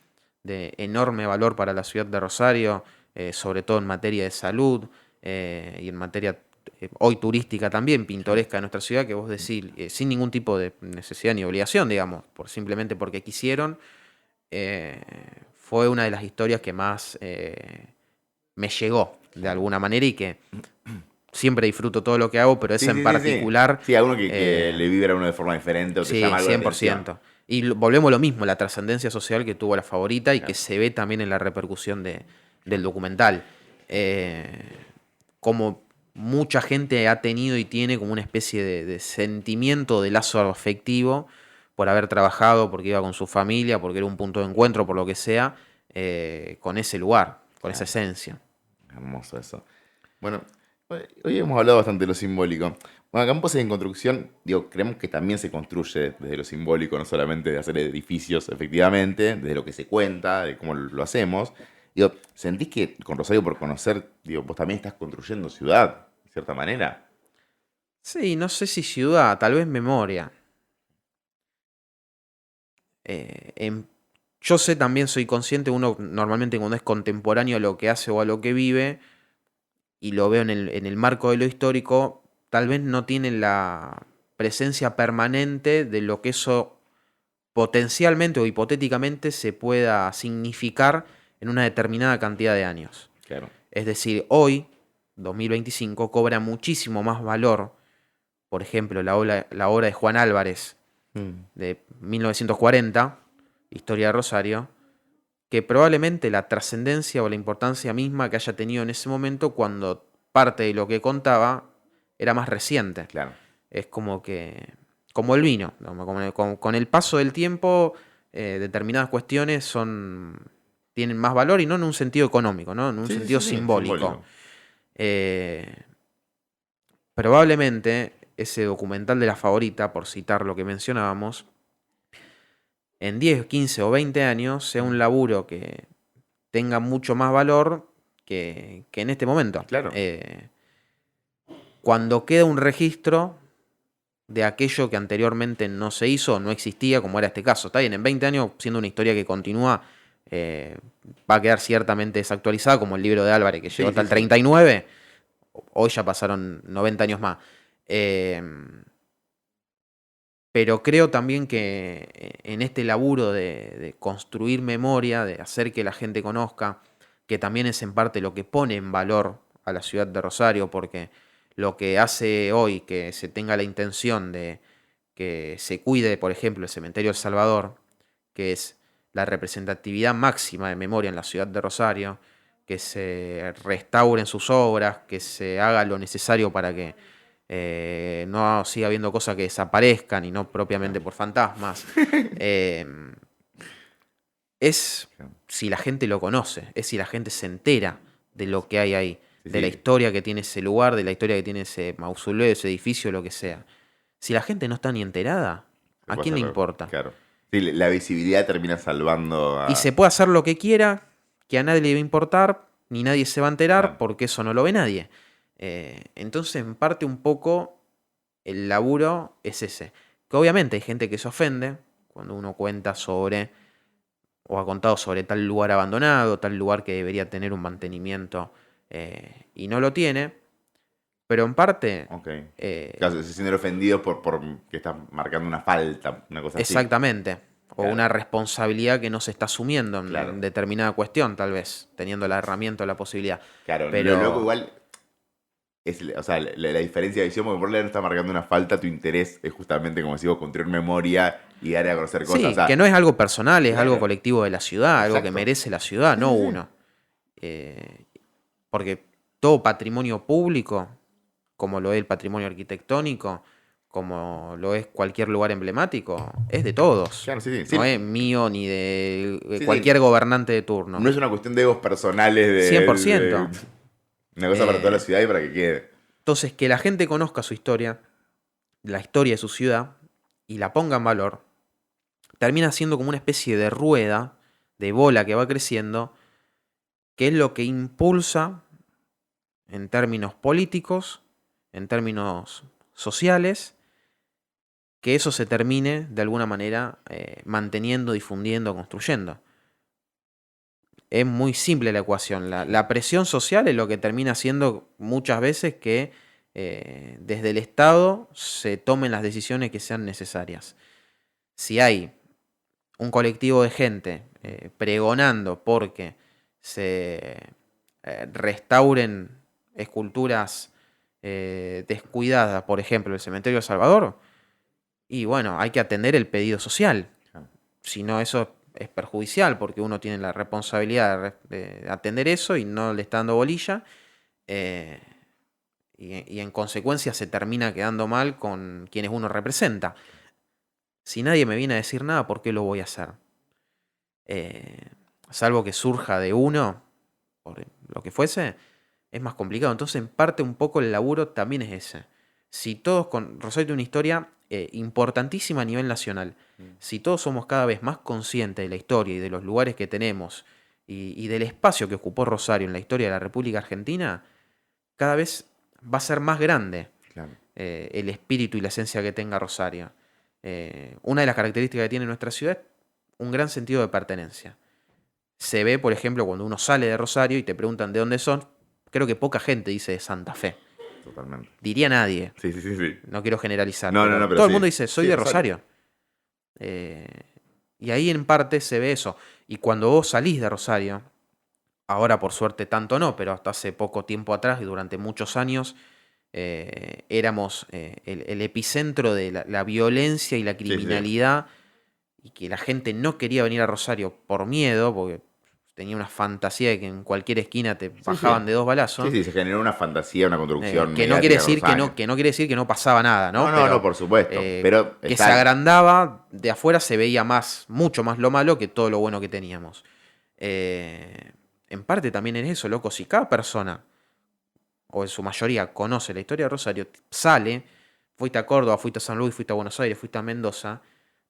de enorme valor para la ciudad de Rosario, sobre todo en materia de salud y en materia hoy turística también, Claro. pintoresca de nuestra ciudad, que vos decís, sin ningún tipo de necesidad ni obligación, digamos, simplemente porque quisieron, eh, fue una de las historias que más me llegó de Claro. alguna manera y que siempre disfruto todo lo que hago, pero esa Sí, en sí, sí, sí. particular, Sí, a uno que eh, le vibra a uno de forma diferente o te sí, llama algo la cien por atención. ciento Y volvemos a lo mismo, la trascendencia social que tuvo La Favorita y que Claro. se ve también en la repercusión del documental. Eh, como mucha gente ha tenido y tiene como una especie de sentimiento de lazo afectivo por haber trabajado, porque iba con su familia, porque era un punto de encuentro, por lo que sea, con ese lugar, con esa Claro. esencia. Hermoso eso. Bueno, hoy hemos hablado bastante de lo simbólico. Bueno, Campos en construcción, digo, creemos que también se construye desde lo simbólico, no solamente de hacer edificios, efectivamente, desde lo que se cuenta, de cómo lo hacemos. Digo, ¿sentís que con Rosario por conocer, digo, vos también estás construyendo ciudad, de cierta manera? Sí, no sé si ciudad, tal vez memoria. Eh, en- yo sé también, soy consciente, uno normalmente cuando es contemporáneo a lo que hace o a lo que vive, y lo veo en el marco de lo histórico, tal vez no tiene la presencia permanente de lo que eso potencialmente o hipotéticamente se pueda significar en una determinada cantidad de años. Claro. Es decir, hoy, 2025, cobra muchísimo más valor, por ejemplo, la obra de Juan Álvarez Mm. de 1940, Historia de Rosario, que probablemente la trascendencia o la importancia misma que haya tenido en ese momento cuando parte de lo que contaba era más reciente. Claro. Es como que, como el vino, ¿no? Con el paso del tiempo, determinadas cuestiones tienen más valor y no en un sentido económico, ¿no? En un Sí, sí, sentido sí, sí, simbólico. simbólico. Eh, Probablemente ese documental de La Favorita, por citar lo que mencionábamos, en 10, 15 o 20 años sea un Mm. laburo que tenga mucho más valor que en este momento. Claro. Cuando queda un registro, de aquello que anteriormente no se hizo o no existía, como era este caso. Está bien, en 20 años, siendo una historia que continúa, va a quedar ciertamente desactualizada, como el libro de Álvarez, que llegó hasta el 39. Hoy ya pasaron 90 años más. Pero creo también que en este laburo de construir memoria, de hacer que la gente conozca, que también es en parte lo que pone en valor a la ciudad de Rosario, porque lo que hace hoy que se tenga la intención de que se cuide, por ejemplo, el Cementerio El Salvador, que es la representatividad máxima de memoria en la ciudad de Rosario, que se restauren sus obras, que se haga lo necesario para que no siga habiendo cosas que desaparezcan y no propiamente por fantasmas. Es si la gente lo conoce, es si la gente se entera de lo que hay ahí, de la historia que tiene ese lugar, de la historia que tiene ese mausoleo, ese edificio, lo que sea. Si la gente no está ni enterada, ¿a quién le importa? Claro. Sí, la visibilidad termina salvando a... Y se puede hacer lo que quiera, que a nadie le va a importar, ni nadie se va a enterar, porque eso no lo ve nadie. Entonces, en parte, un poco el laburo es ese. Que obviamente hay gente que se ofende cuando uno cuenta sobre, o ha contado sobre tal lugar abandonado, tal lugar que debería tener un mantenimiento y no lo tiene. Pero en parte... Claro, se sienten ofendidos por que estás marcando una falta, una cosa así. Exactamente. O una responsabilidad que no se está asumiendo en determinada cuestión, tal vez, teniendo la herramienta o la posibilidad. Claro, pero lo loco igual es, o sea, la diferencia de visión, porque por no está marcando una falta, tu interés es justamente, como decimos, construir memoria y dar a conocer cosas. Sí, o sea, que no es algo personal, es algo colectivo de la ciudad, algo que merece la ciudad, no uno. Porque todo patrimonio público, como lo es el patrimonio arquitectónico, como lo es cualquier lugar emblemático, es de todos. Claro, no es mío ni de cualquier gobernante de turno. No es una cuestión de egos personales de 100%. Una cosa para toda la ciudad y para que quede. Entonces, que la gente conozca su historia, la historia de su ciudad, y la ponga en valor, termina siendo como una especie de rueda, de bola que va creciendo, que es lo que impulsa, en términos políticos, en términos sociales, que eso se termine de alguna manera manteniendo, difundiendo, construyendo. Es muy simple la ecuación. La presión social es lo que termina haciendo muchas veces que desde el Estado se tomen las decisiones que sean necesarias. Si hay un colectivo de gente pregonando porque se restauren esculturas descuidadas, por ejemplo, el Cementerio de Salvador, y bueno, hay que atender el pedido social. Si no, eso es perjudicial porque uno tiene la responsabilidad de atender eso y no le está dando bolilla. Y en consecuencia se termina quedando mal con quienes uno representa. Si nadie me viene a decir nada, ¿por qué lo voy a hacer? Salvo que surja de uno, por lo que fuese, es más complicado. Entonces, en parte, un poco el laburo también es ese. Si todos, Rosario tiene una historia importantísima a nivel nacional. Si todos somos cada vez más conscientes de la historia y de los lugares que tenemos y del espacio que ocupó Rosario en la historia de la República Argentina, cada vez va a ser más grande el espíritu y la esencia que tenga Rosario. Una de las características que tiene nuestra ciudad es un gran sentido de pertenencia. Se ve, por ejemplo, cuando uno sale de Rosario y te preguntan de dónde son, creo que poca gente dice de Santa Fe. Totalmente. Diría nadie. Sí. No quiero generalizar. No, pero todo el mundo dice, soy de Rosario. Y ahí en parte se ve eso. Y cuando vos salís de Rosario, ahora por suerte tanto no, pero hasta hace poco tiempo atrás y durante muchos años, éramos el epicentro de la violencia y la criminalidad, y que la gente no quería venir a Rosario por miedo, porque tenía una fantasía de que en cualquier esquina te bajaban de 2 balazos. Sí, se generó una fantasía, una construcción. Que no quiere decir que no pasaba nada, ¿no? No, por supuesto. Pero que se agrandaba, de afuera se veía mucho más lo malo que todo lo bueno que teníamos. En parte también es eso, loco. Si cada persona, o en su mayoría, conoce la historia de Rosario, sale, fuiste a Córdoba, fuiste a San Luis, fuiste a Buenos Aires, fuiste a Mendoza,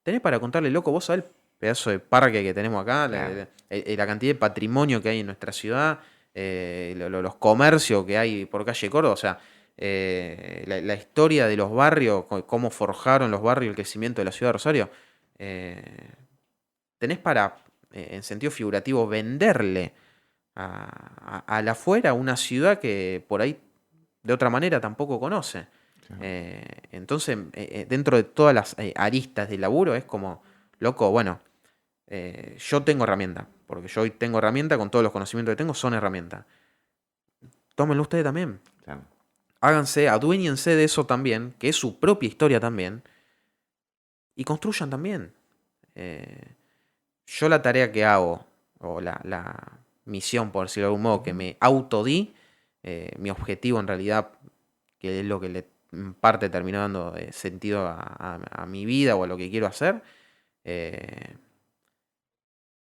tenés para contarle, loco, vos sabés el pedazo de parque que tenemos acá, la cantidad de patrimonio que hay en nuestra ciudad, los comercios que hay por calle Córdoba, o sea, la historia de los barrios, cómo forjaron los barrios, el crecimiento de la ciudad de Rosario, tenés para, en sentido figurativo, venderle a la afuera una ciudad que por ahí de otra manera tampoco conoce. Claro. Entonces, dentro de todas las aristas del laburo es como, loco, bueno, yo tengo herramienta, porque yo hoy tengo herramienta, con todos los conocimientos que tengo son herramientas. Tómenlo ustedes también. Claro. Háganse, aduéñense de eso también, que es su propia historia también, y construyan también. Yo la tarea que hago, o la misión, por decirlo de algún modo, que me autodí, mi objetivo en realidad, que es lo que le en parte terminó dando sentido a mi vida o a lo que quiero hacer,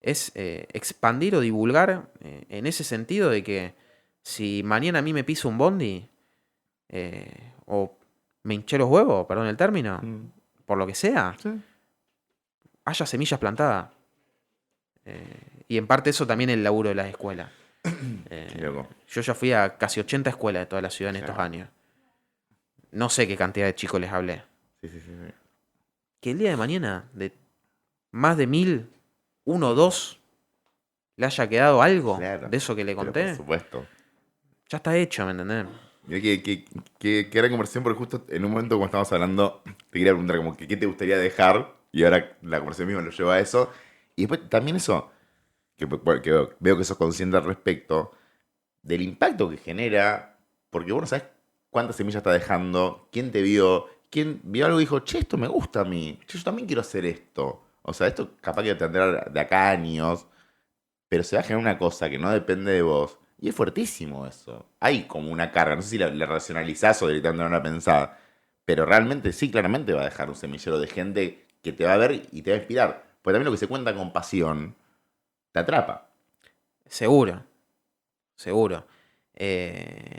es expandir o divulgar en ese sentido de que si mañana a mí me pisa un bondi, o me hinché los huevos, perdón el término, por lo que sea, sí, haya semillas plantadas. Y en parte eso también es el laburo de las escuelas. Yo ya fui a casi 80 escuelas de toda la ciudad en estos años. No sé qué cantidad de chicos les hablé. Sí. Que el día de mañana, de más de 1000, 1 o 2, le haya quedado algo de eso que le conté. Por supuesto. Ya está hecho, ¿me entendés? Qué gran conversación, porque justo en un momento cuando estábamos hablando, te quería preguntar como que qué te gustaría dejar, y ahora la conversación misma lo lleva a eso. Y después también eso, que veo que sos consciente al respecto, del impacto que genera, porque vos no sabés cuántas semillas está dejando, quién te vio, quién vio algo y dijo, che, esto me gusta a mí, che, yo también quiero hacer esto. O sea, esto capaz que tendrá de acá años, pero se va a generar una cosa que no depende de vos. Y es fuertísimo eso. Hay como una carga, no sé si le racionalizás o directamente no la pensás, pero realmente sí, claramente va a dejar un semillero de gente que te va a ver y te va a inspirar. Porque también lo que se cuenta con pasión te atrapa. Seguro.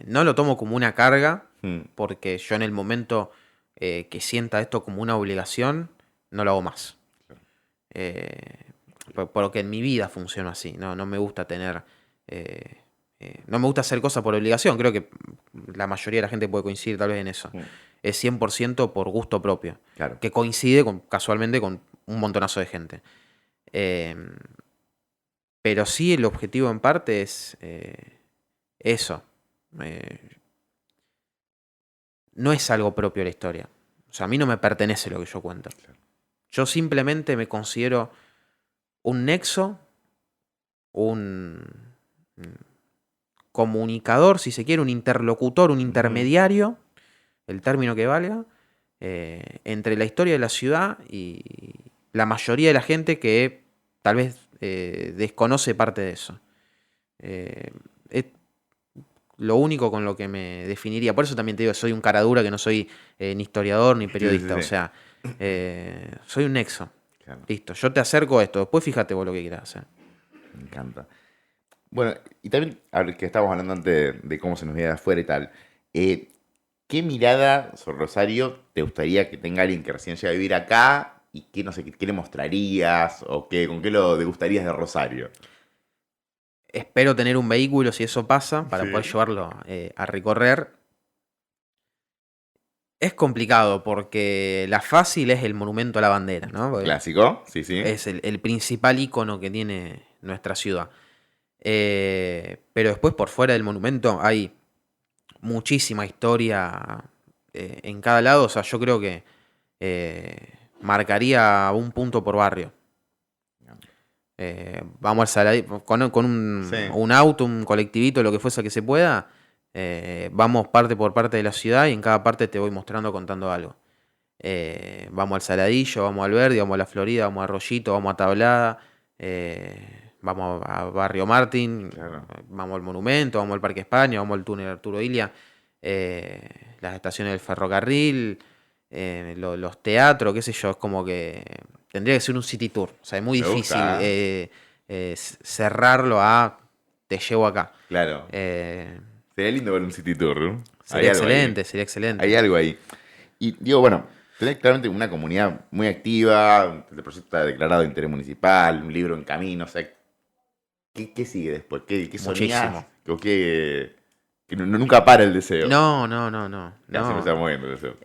No lo tomo como una carga, porque yo en el momento que sienta esto como una obligación, no lo hago más. Porque en mi vida funciona así. No me gusta tener... no me gusta hacer cosas por obligación. Creo que la mayoría de la gente puede coincidir tal vez en eso. Es 100% por gusto propio. Claro. Que coincide casualmente con un montonazo de gente. Pero sí, el objetivo en parte es eso. No es algo propio de la historia. O sea, a mí no me pertenece lo que yo cuento. Claro. Yo simplemente me considero un nexo, un comunicador, si se quiere, un interlocutor, un intermediario, el término que valga, entre la historia de la ciudad y la mayoría de la gente que tal vez desconoce parte de eso. Es lo único con lo que me definiría. Por eso también te digo, soy un cara dura, que no soy ni historiador ni periodista. Sí. O sea, soy un nexo. Claro. Listo, yo te acerco a esto. Después fíjate vos lo que quieras hacer. Me encanta. Bueno, y también, que estábamos hablando antes de cómo se nos veía de afuera y tal. ¿Qué mirada sobre Rosario te gustaría que tenga alguien que recién llega a vivir acá? Y qué, no sé, qué le mostrarías o con qué lo degustarías de Rosario. Espero tener un vehículo, si eso pasa, para poder llevarlo a recorrer. Es complicado porque la fácil es el monumento a la bandera, ¿no? Porque clásico, sí. Es el principal ícono que tiene nuestra ciudad. Pero después, por fuera del monumento, hay muchísima historia en cada lado. O sea, yo creo que marcaría un punto por barrio. Vamos al Saladillo con un auto, un colectivito, lo que fuese que se pueda. Vamos parte por parte de la ciudad y en cada parte te voy mostrando, contando algo. Vamos al Saladillo, vamos al Verdi, vamos a la Florida, vamos a Arroyito, vamos a Tablada, vamos a Barrio Martín, claro. Vamos al Monumento, vamos al Parque España, vamos al túnel Arturo Illia, las estaciones del ferrocarril, los teatros, qué sé yo, es como que tendría que ser un city tour. O sea, es muy difícil cerrarlo a te llevo acá. Claro. Sería lindo ver un city tour, ¿no? Sería excelente. Hay algo ahí. Y digo, bueno, tenés claramente una comunidad muy activa, el proyecto está declarado de interés municipal, un libro en camino, o sea, ¿qué sigue después? ¿Qué soñás? Que nunca para el deseo. No. Siempre se va moviendo el deseo.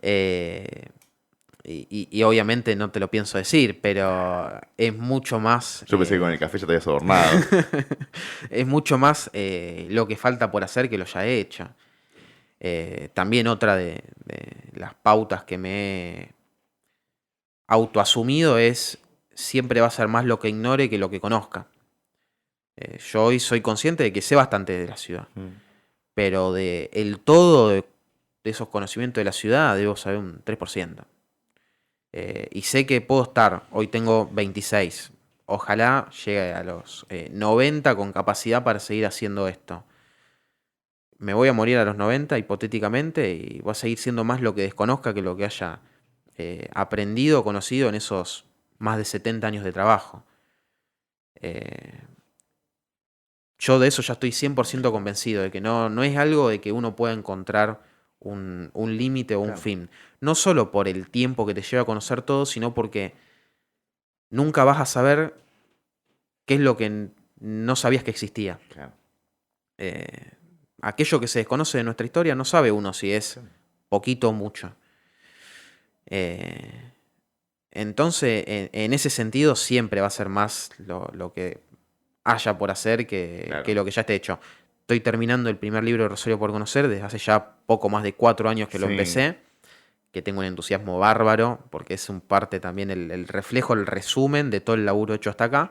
Y obviamente no te lo pienso decir, pero es mucho más... Yo pensé que con el café ya te habías adornado. Es mucho más lo que falta por hacer que lo ya he hecho. También otra de las pautas que me he autoasumido es siempre va a ser más lo que ignore que lo que conozca. Yo hoy soy consciente de que sé bastante de la ciudad, pero de el todo de esos conocimientos de la ciudad debo saber un 3%. Y sé que puedo estar, hoy tengo 26, ojalá llegue a los 90 con capacidad para seguir haciendo esto. Me voy a morir a los 90 hipotéticamente y voy a seguir siendo más lo que desconozca que lo que haya aprendido o conocido en esos más de 70 años de trabajo. Yo de eso ya estoy 100% convencido, de que no es algo de que uno pueda encontrar un límite o un fin. No solo por el tiempo que te lleva a conocer todo, sino porque nunca vas a saber qué es lo que no sabías que existía. Claro. Aquello que se desconoce de nuestra historia no sabe uno si es poquito o mucho. Entonces, en ese sentido, siempre va a ser más lo que haya por hacer que lo que ya esté hecho. Estoy terminando el primer libro de Rosario por conocer desde hace ya poco más de 4 años que lo empecé, que tengo un entusiasmo bárbaro, porque es un parte también el reflejo, el resumen de todo el laburo hecho hasta acá.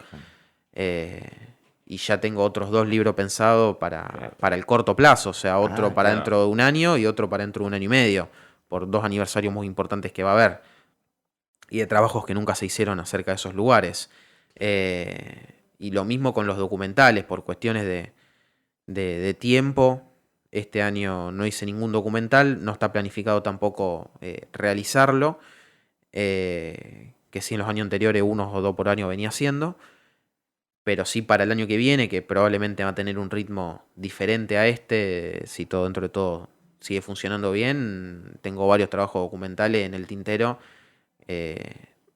Y ya tengo otros 2 libros pensados para el corto plazo, o sea, otro para dentro de un año y otro para dentro de un año y medio, por 2 aniversarios muy importantes que va a haber, y de trabajos que nunca se hicieron acerca de esos lugares. Y lo mismo con los documentales, por cuestiones de tiempo. Este año no hice ningún documental, no está planificado tampoco realizarlo, que sí en los años anteriores 1 o 2 por año venía haciendo. Pero sí para el año que viene, que probablemente va a tener un ritmo diferente a este, si todo dentro de todo sigue funcionando bien, tengo varios trabajos documentales en el tintero,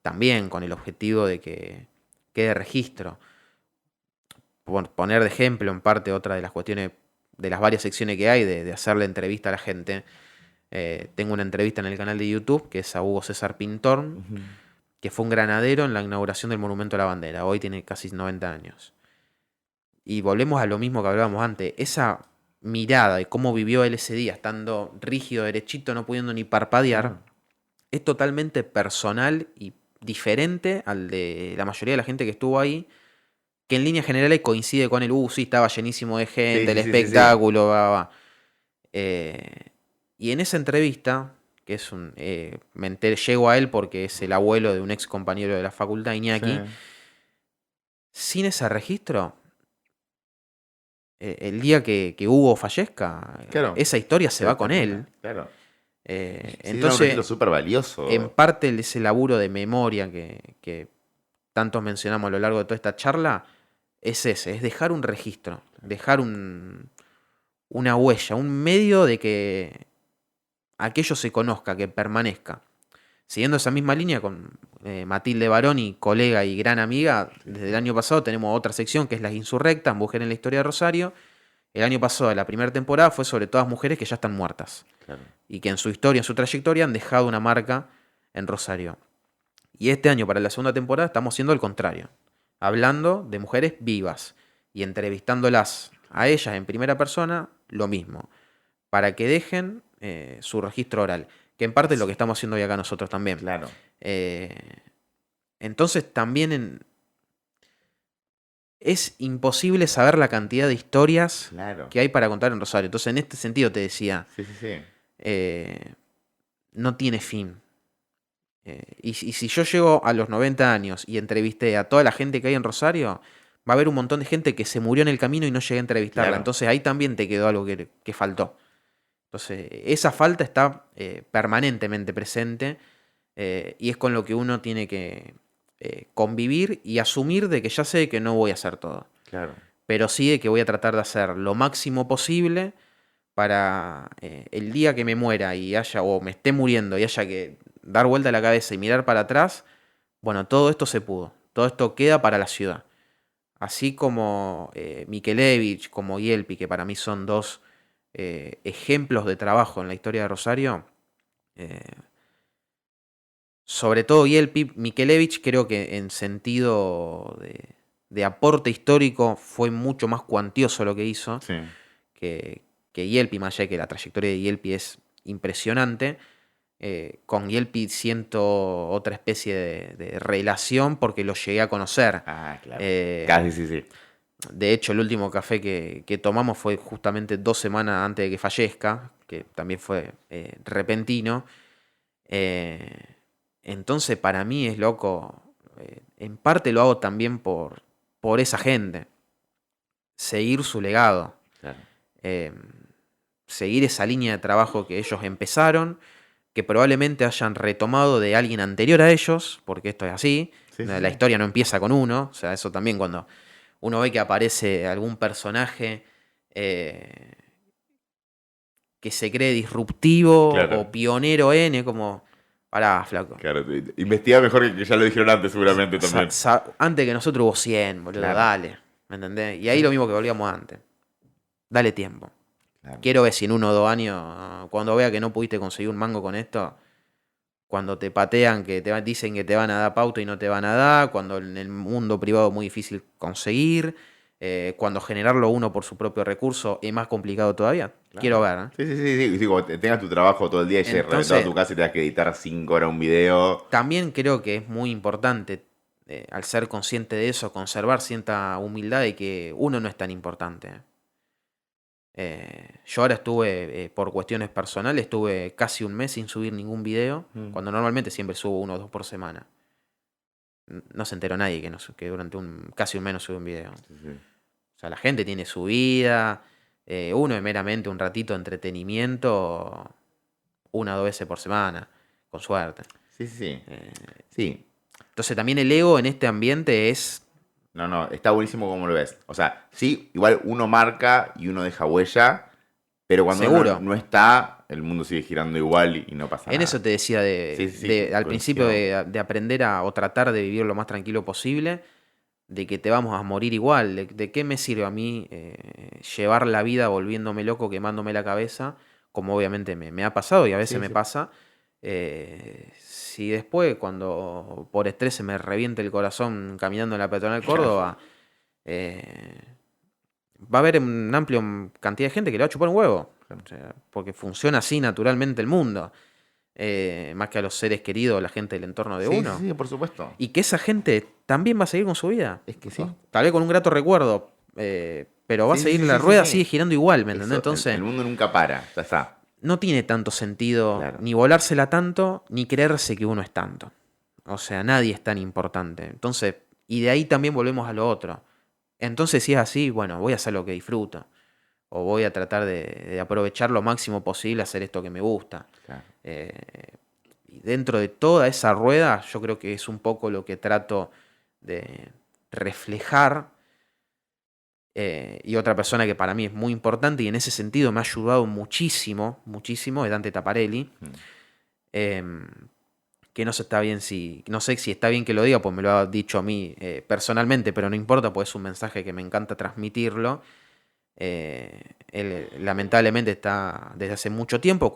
también con el objetivo de que quede registro. Por poner de ejemplo, en parte, otra de las cuestiones, de las varias secciones que hay, de hacerle entrevista a la gente. Tengo una entrevista en el canal de YouTube, que es a Hugo César Pintorn, que fue un granadero en la inauguración del Monumento a la Bandera. Hoy tiene casi 90 años. Y volvemos a lo mismo que hablábamos antes. Esa mirada de cómo vivió él ese día, estando rígido, derechito, no pudiendo ni parpadear, es totalmente personal y diferente al de la mayoría de la gente que estuvo ahí, que en líneas generales coincide con el sí, estaba llenísimo de gente, el espectáculo, va. Y en esa entrevista, que es llego a él porque es el abuelo de un ex compañero de la facultad, Iñaki, sin ese registro, el día que Hugo fallezca, esa historia se va con él. Claro. Entonces, es súper valioso. En parte ese laburo de memoria que tantos mencionamos a lo largo de toda esta charla, es dejar un registro, dejar una huella, un medio de que aquello se conozca, que permanezca. Siguiendo esa misma línea con Matilde Baroni, colega y gran amiga, desde el año pasado tenemos otra sección que es Las Insurrectas, Mujeres en la Historia de Rosario. El año pasado, la primera temporada, fue sobre todas mujeres que ya están muertas. Claro. Y que en su historia, en su trayectoria, han dejado una marca en Rosario. Y este año, para la segunda temporada, estamos haciendo el contrario. Hablando de mujeres vivas y entrevistándolas a ellas en primera persona, lo mismo. Para que dejen su registro oral. Que en parte es lo que estamos haciendo hoy acá nosotros también. Claro. Entonces también es imposible saber la cantidad de historias que hay para contar en Rosario. Entonces en este sentido te decía, no tiene fin. Y si yo llego a los 90 años y entrevisté a toda la gente que hay en Rosario, va a haber un montón de gente que se murió en el camino y no llegué a entrevistarla. Claro. Entonces ahí también te quedó algo que faltó. Entonces, esa falta está permanentemente presente y es con lo que uno tiene que convivir y asumir de que ya sé que no voy a hacer todo. Claro. Pero sí de que voy a tratar de hacer lo máximo posible para el día que me muera o me esté muriendo y haya que dar vuelta a la cabeza y mirar para atrás, bueno, todo esto se pudo. Todo esto queda para la ciudad. Así como Mikelevich, como Yelpi, que para mí son 2 ejemplos de trabajo en la historia de Rosario, sobre todo Yelpi. Mikelevich creo que en sentido de aporte histórico fue mucho más cuantioso lo que hizo Sí. que Yelpi, más allá de que la trayectoria de Yelpi es impresionante. Con Yelpi siento otra especie de relación porque lo llegué a conocer. Ah, claro. Eh, Casi, sí. De hecho, el último café que tomamos fue justamente 2 semanas antes de que fallezca, que también fue repentino. Entonces, para mí es loco. En parte lo hago también por esa gente. Seguir su legado. Claro. Seguir esa línea de trabajo que ellos empezaron, que probablemente hayan retomado de alguien anterior a ellos, porque esto es así. Sí, La sí. historia no empieza con uno. O sea, eso también cuando uno ve que aparece algún personaje que se cree disruptivo Claro. o pionero N, como, pará, flaco. Claro, investiga mejor que ya lo dijeron antes, seguramente también. Antes que nosotros hubo 100, boludo, Claro. dale. ¿Me entendés? Y ahí lo mismo que volvíamos antes. Dale tiempo. Claro. Quiero ver si en 1 o 2 años, cuando vea que no pudiste conseguir un mango con esto, cuando te patean, que dicen que te van a dar pauta y no te van a dar, cuando en el mundo privado es muy difícil conseguir, cuando generarlo uno por su propio recurso es más complicado todavía. Claro. Quiero ver, ¿eh? Sí, como tengas tu trabajo todo el día y llegues reventado a tu casa y tengas que editar 5 horas un video. También creo que es muy importante, al ser consciente de eso, conservar cierta humildad de que uno no es tan importante. Yo ahora estuve, por cuestiones personales, estuve casi un mes sin subir ningún video, cuando normalmente siempre subo 1 o 2 por semana. No se enteró nadie que durante casi un mes no sube un video. Sí. O sea, la gente tiene su vida, uno es meramente un ratito de entretenimiento 1 o 2 veces por semana, con suerte. Sí. Entonces también el ego en este ambiente es... No, está buenísimo como lo ves. O sea, sí, igual uno marca y uno deja huella, pero cuando Seguro. uno no está, el mundo sigue girando igual y no pasa nada. En eso te decía al principio de aprender o tratar de vivir lo más tranquilo posible, de que te vamos a morir igual. ¿De qué me sirve a mí llevar la vida volviéndome loco, quemándome la cabeza? Como obviamente me ha pasado y a veces me pasa. Si después, cuando por estrés se me reviente el corazón caminando en la peatonal Córdoba, va a haber una amplia cantidad de gente que le va a chupar un huevo. O sea, porque funciona así naturalmente el mundo. Más que a los seres queridos, la gente del entorno de uno. Sí, por supuesto. Y que esa gente también va a seguir con su vida. Es que sí. Tal vez con un grato recuerdo, pero va a seguir, la rueda sigue girando igual, ¿me entendés? Entonces, el mundo nunca para, ya está. no tiene tanto sentido ni volársela tanto, ni creerse que uno es tanto. O sea, nadie es tan importante. Entonces, y de ahí también volvemos a lo otro. Entonces, si es así, bueno, voy a hacer lo que disfruto. O voy a tratar de aprovechar lo máximo posible hacer esto que me gusta. Claro. Y dentro de toda esa rueda, yo creo que es un poco lo que trato de reflejar. Y otra persona que para mí es muy importante y en ese sentido me ha ayudado muchísimo, es Dante Taparelli. Que no sé si está bien que lo diga, pues me lo ha dicho a mí personalmente, pero no importa, pues es un mensaje que me encanta transmitirlo. Él lamentablemente está desde hace mucho tiempo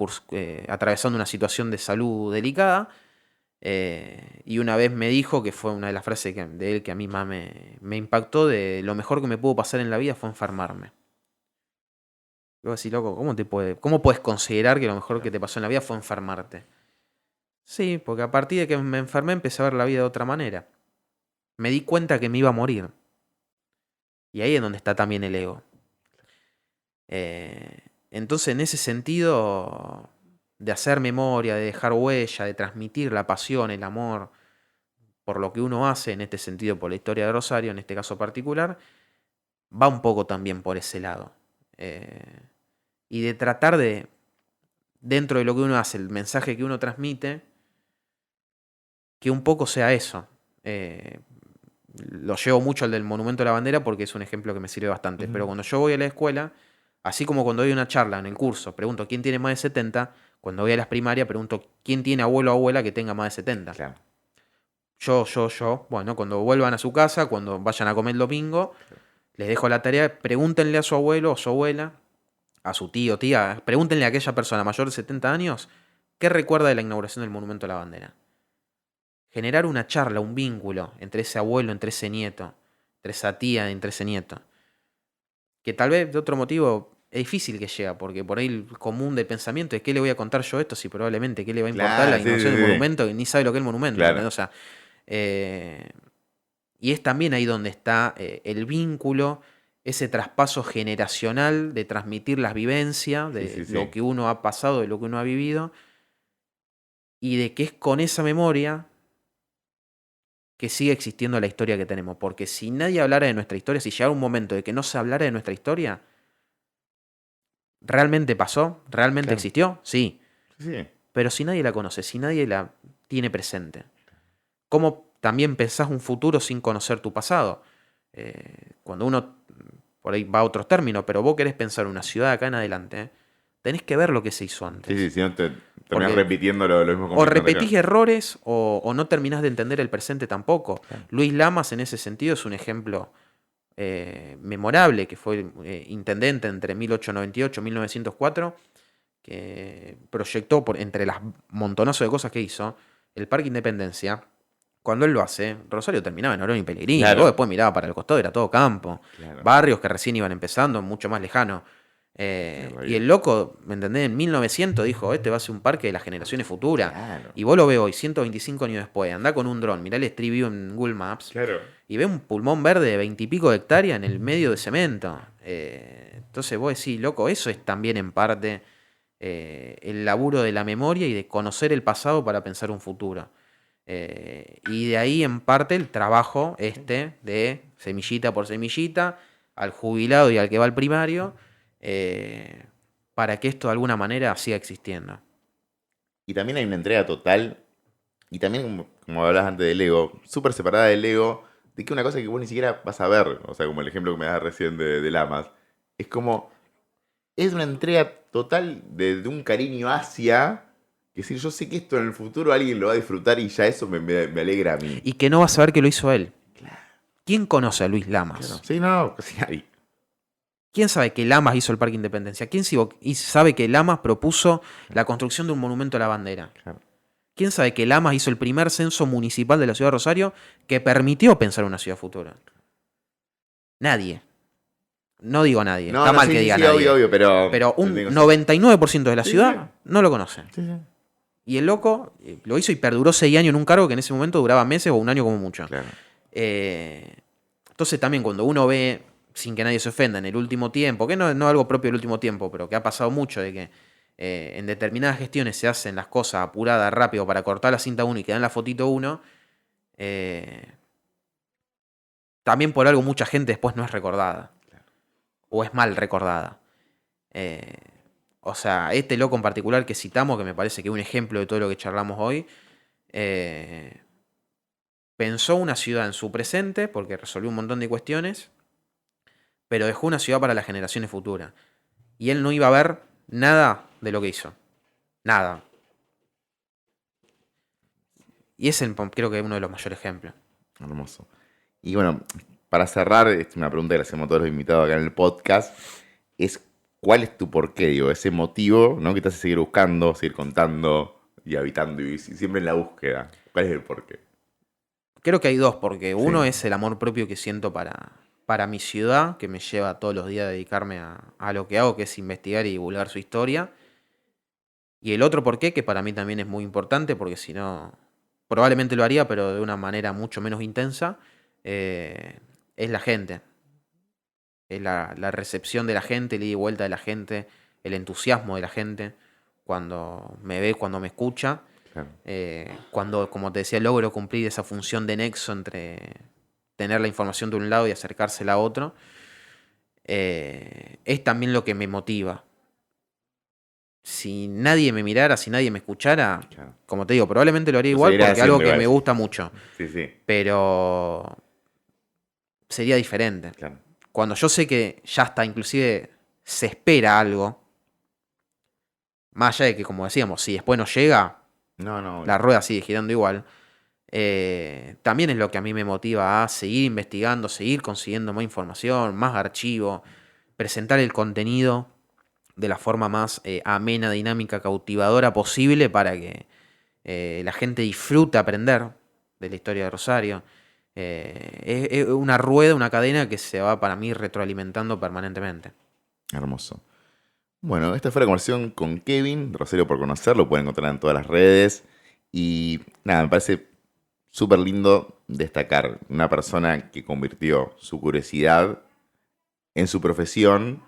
atravesando una situación de salud delicada. Y una vez me dijo, que fue una de las frases de él que a mí más me impactó, de lo mejor que me pudo pasar en la vida fue enfermarme. Luego así, loco, ¿cómo puedes considerar que lo mejor que te pasó en la vida fue enfermarte? Sí, porque a partir de que me enfermé empecé a ver la vida de otra manera. Me di cuenta que me iba a morir. Y ahí es donde está también el ego. Entonces, en ese sentido, de hacer memoria, de dejar huella, de transmitir la pasión, el amor por lo que uno hace, en este sentido por la historia de Rosario, en este caso particular, va un poco también por ese lado. Y de tratar de, dentro de lo que uno hace, el mensaje que uno transmite, que un poco sea eso. Lo llevo mucho al del Monumento a la Bandera porque es un ejemplo que me sirve bastante. Pero cuando yo voy a la escuela, así como cuando doy una charla en el curso, pregunto quién tiene más de 70, cuando voy a las primarias pregunto quién tiene abuelo o abuela que tenga más de 70. Claro. Yo. Bueno, cuando vuelvan a su casa, cuando vayan a comer el domingo, les dejo la tarea, pregúntenle a su abuelo o su abuela a su tío, tía, pregúntenle a aquella persona mayor de 70 años qué recuerda de la inauguración del Monumento a la Bandera. Generar una charla, un vínculo entre ese abuelo, entre ese nieto, entre esa tía, entre ese nieto. Que tal vez de otro motivo es difícil que llegue, porque por ahí el común del pensamiento es ¿qué le voy a contar yo esto? Si probablemente ¿qué le va a importar Claro, la sí, inauguración sí, del sí. monumento? Que ni sabe lo que es el monumento. Claro. ¿No? O sea, y es también ahí donde está el vínculo, ese traspaso generacional de transmitir las vivencias, de Sí, sí, lo sí. que uno ha pasado, de lo que uno ha vivido, y de que es con esa memoria que sigue existiendo la historia que tenemos. Porque si nadie hablara de nuestra historia, si llegara un momento de que no se hablara de nuestra historia, ¿realmente pasó? ¿Realmente Claro. existió? Sí. Sí. Pero si nadie la conoce, si nadie la tiene presente, ¿cómo también pensás un futuro sin conocer tu pasado? Cuando uno, por ahí va a otros términos, pero vos querés pensar una ciudad acá en adelante, tenés que ver lo que se hizo antes. Sí, si no te terminás Porque repitiendo lo mismo o conflicto repetís anterior. errores o no terminás de entender el presente tampoco. Claro. Luis Lamas en ese sentido es un ejemplo memorable, que fue intendente entre 1898 y 1904, que proyectó entre las montonazos de cosas que hizo el Parque Independencia. Cuando él lo hace, Rosario terminaba en Orón y Pellegrini. Claro. Vos después miraba para el costado, era todo campo. Claro. Barrios que recién iban empezando, mucho más lejanos. Y el loco, ¿me entendés? En 1900 dijo, este va a ser un parque de las generaciones futuras. Claro. Y vos lo ves hoy, 125 años después, andá con un dron, mirá el Street View en Google Maps, Claro. y ve un pulmón verde de 20 y pico de hectáreas en el medio de cemento. Entonces vos decís, loco, eso es también en parte el laburo de la memoria y de conocer el pasado para pensar un futuro. Y de ahí en parte el trabajo de semillita por semillita, al jubilado y al que va al primario, para que esto de alguna manera siga existiendo. Y también hay una entrega total, y también, como hablabas antes del ego, súper separada del ego, de que una cosa que vos ni siquiera vas a ver, o sea, como el ejemplo que me das recién de Lamas, es como, es una entrega total de un cariño hacia, que decir, yo sé que esto en el futuro alguien lo va a disfrutar y ya eso me alegra a mí. Y que no va a saber que lo hizo él. ¿Quién conoce a Luis Lamas? Claro. Sí, no, casi nadie. ¿Quién sabe que Lamas hizo el Parque Independencia? ¿Quién sabe que Lamas propuso la construcción de un monumento a la bandera? Claro. ¿Quién sabe que Lamas hizo el primer censo municipal de la ciudad de Rosario que permitió pensar una ciudad futura? Nadie. No digo nadie. No, Está no, mal sí, que sí, diga sí, nadie. obvio, pero... Pero un digo, 99% de la sí, ciudad sí. no lo conoce. Sí, sí. Y el loco lo hizo y perduró 6 años en un cargo que en ese momento duraba meses o un año como mucho. Claro. Entonces también cuando uno ve, sin que nadie se ofenda, en el último tiempo, que no es algo propio del último tiempo, pero que ha pasado mucho de que en determinadas gestiones se hacen las cosas apuradas, rápido, para cortar la cinta uno y quedan la fotito uno, también por algo mucha gente después no es recordada. O es mal recordada. O sea, este loco en particular que citamos, que me parece que es un ejemplo de todo lo que charlamos hoy, pensó una ciudad en su presente, porque resolvió un montón de cuestiones, pero dejó una ciudad para las generaciones futuras. Y él no iba a ver nada de lo que hizo. Nada. Y ese creo que es uno de los mayores ejemplos. Hermoso. Y bueno, para cerrar, una pregunta que le hacemos a todos los invitados acá en el podcast, es ¿cuál es tu porqué? Digo, ese motivo, ¿no? Que te hace seguir buscando, seguir contando y habitando y siempre en la búsqueda. ¿Cuál es el porqué? Creo que hay dos, porque uno Sí. es el amor propio que siento para mi ciudad, que me lleva todos los días a dedicarme a lo que hago, que es investigar y divulgar su historia. Y el otro porqué, que para mí también es muy importante, porque si no, probablemente lo haría, pero de una manera mucho menos intensa, es la gente. Es la recepción de la gente, el ida y vuelta de la gente, el entusiasmo de la gente, cuando me ve, cuando me escucha. Claro. Cuando, como te decía, logro cumplir esa función de nexo entre tener la información de un lado y acercársela a otro, es también lo que me motiva. Si nadie me mirara, si nadie me escuchara, Claro. como te digo, probablemente lo haría Lo igual seguirás porque es algo haciendo que me igual. gusta mucho, Sí, sí. pero sería diferente. Claro. Cuando yo sé que ya está, inclusive se espera algo, más allá de que, como decíamos, si después no llega, No. la rueda sigue girando igual. También es lo que a mí me motiva a seguir investigando, seguir consiguiendo más información, más archivo, presentar el contenido de la forma más amena, dinámica, cautivadora posible para que la gente disfrute aprender de la historia de Rosario. Es una rueda, una cadena que se va para mí retroalimentando permanentemente. Hermoso. Bueno, esta fue la conversación con Kevin, Rosario por conocer, lo pueden encontrar en todas las redes. Y nada, me parece súper lindo destacar una persona que convirtió su curiosidad en su profesión,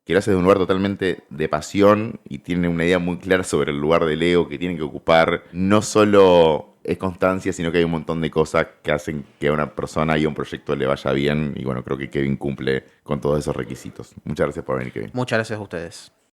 que lo hace de un lugar totalmente de pasión y tiene una idea muy clara sobre el lugar del ego que tiene que ocupar. No solo es constancia, sino que hay un montón de cosas que hacen que a una persona y a un proyecto le vaya bien. Y bueno, creo que Kevin cumple con todos esos requisitos. Muchas gracias por venir, Kevin. Muchas gracias a ustedes.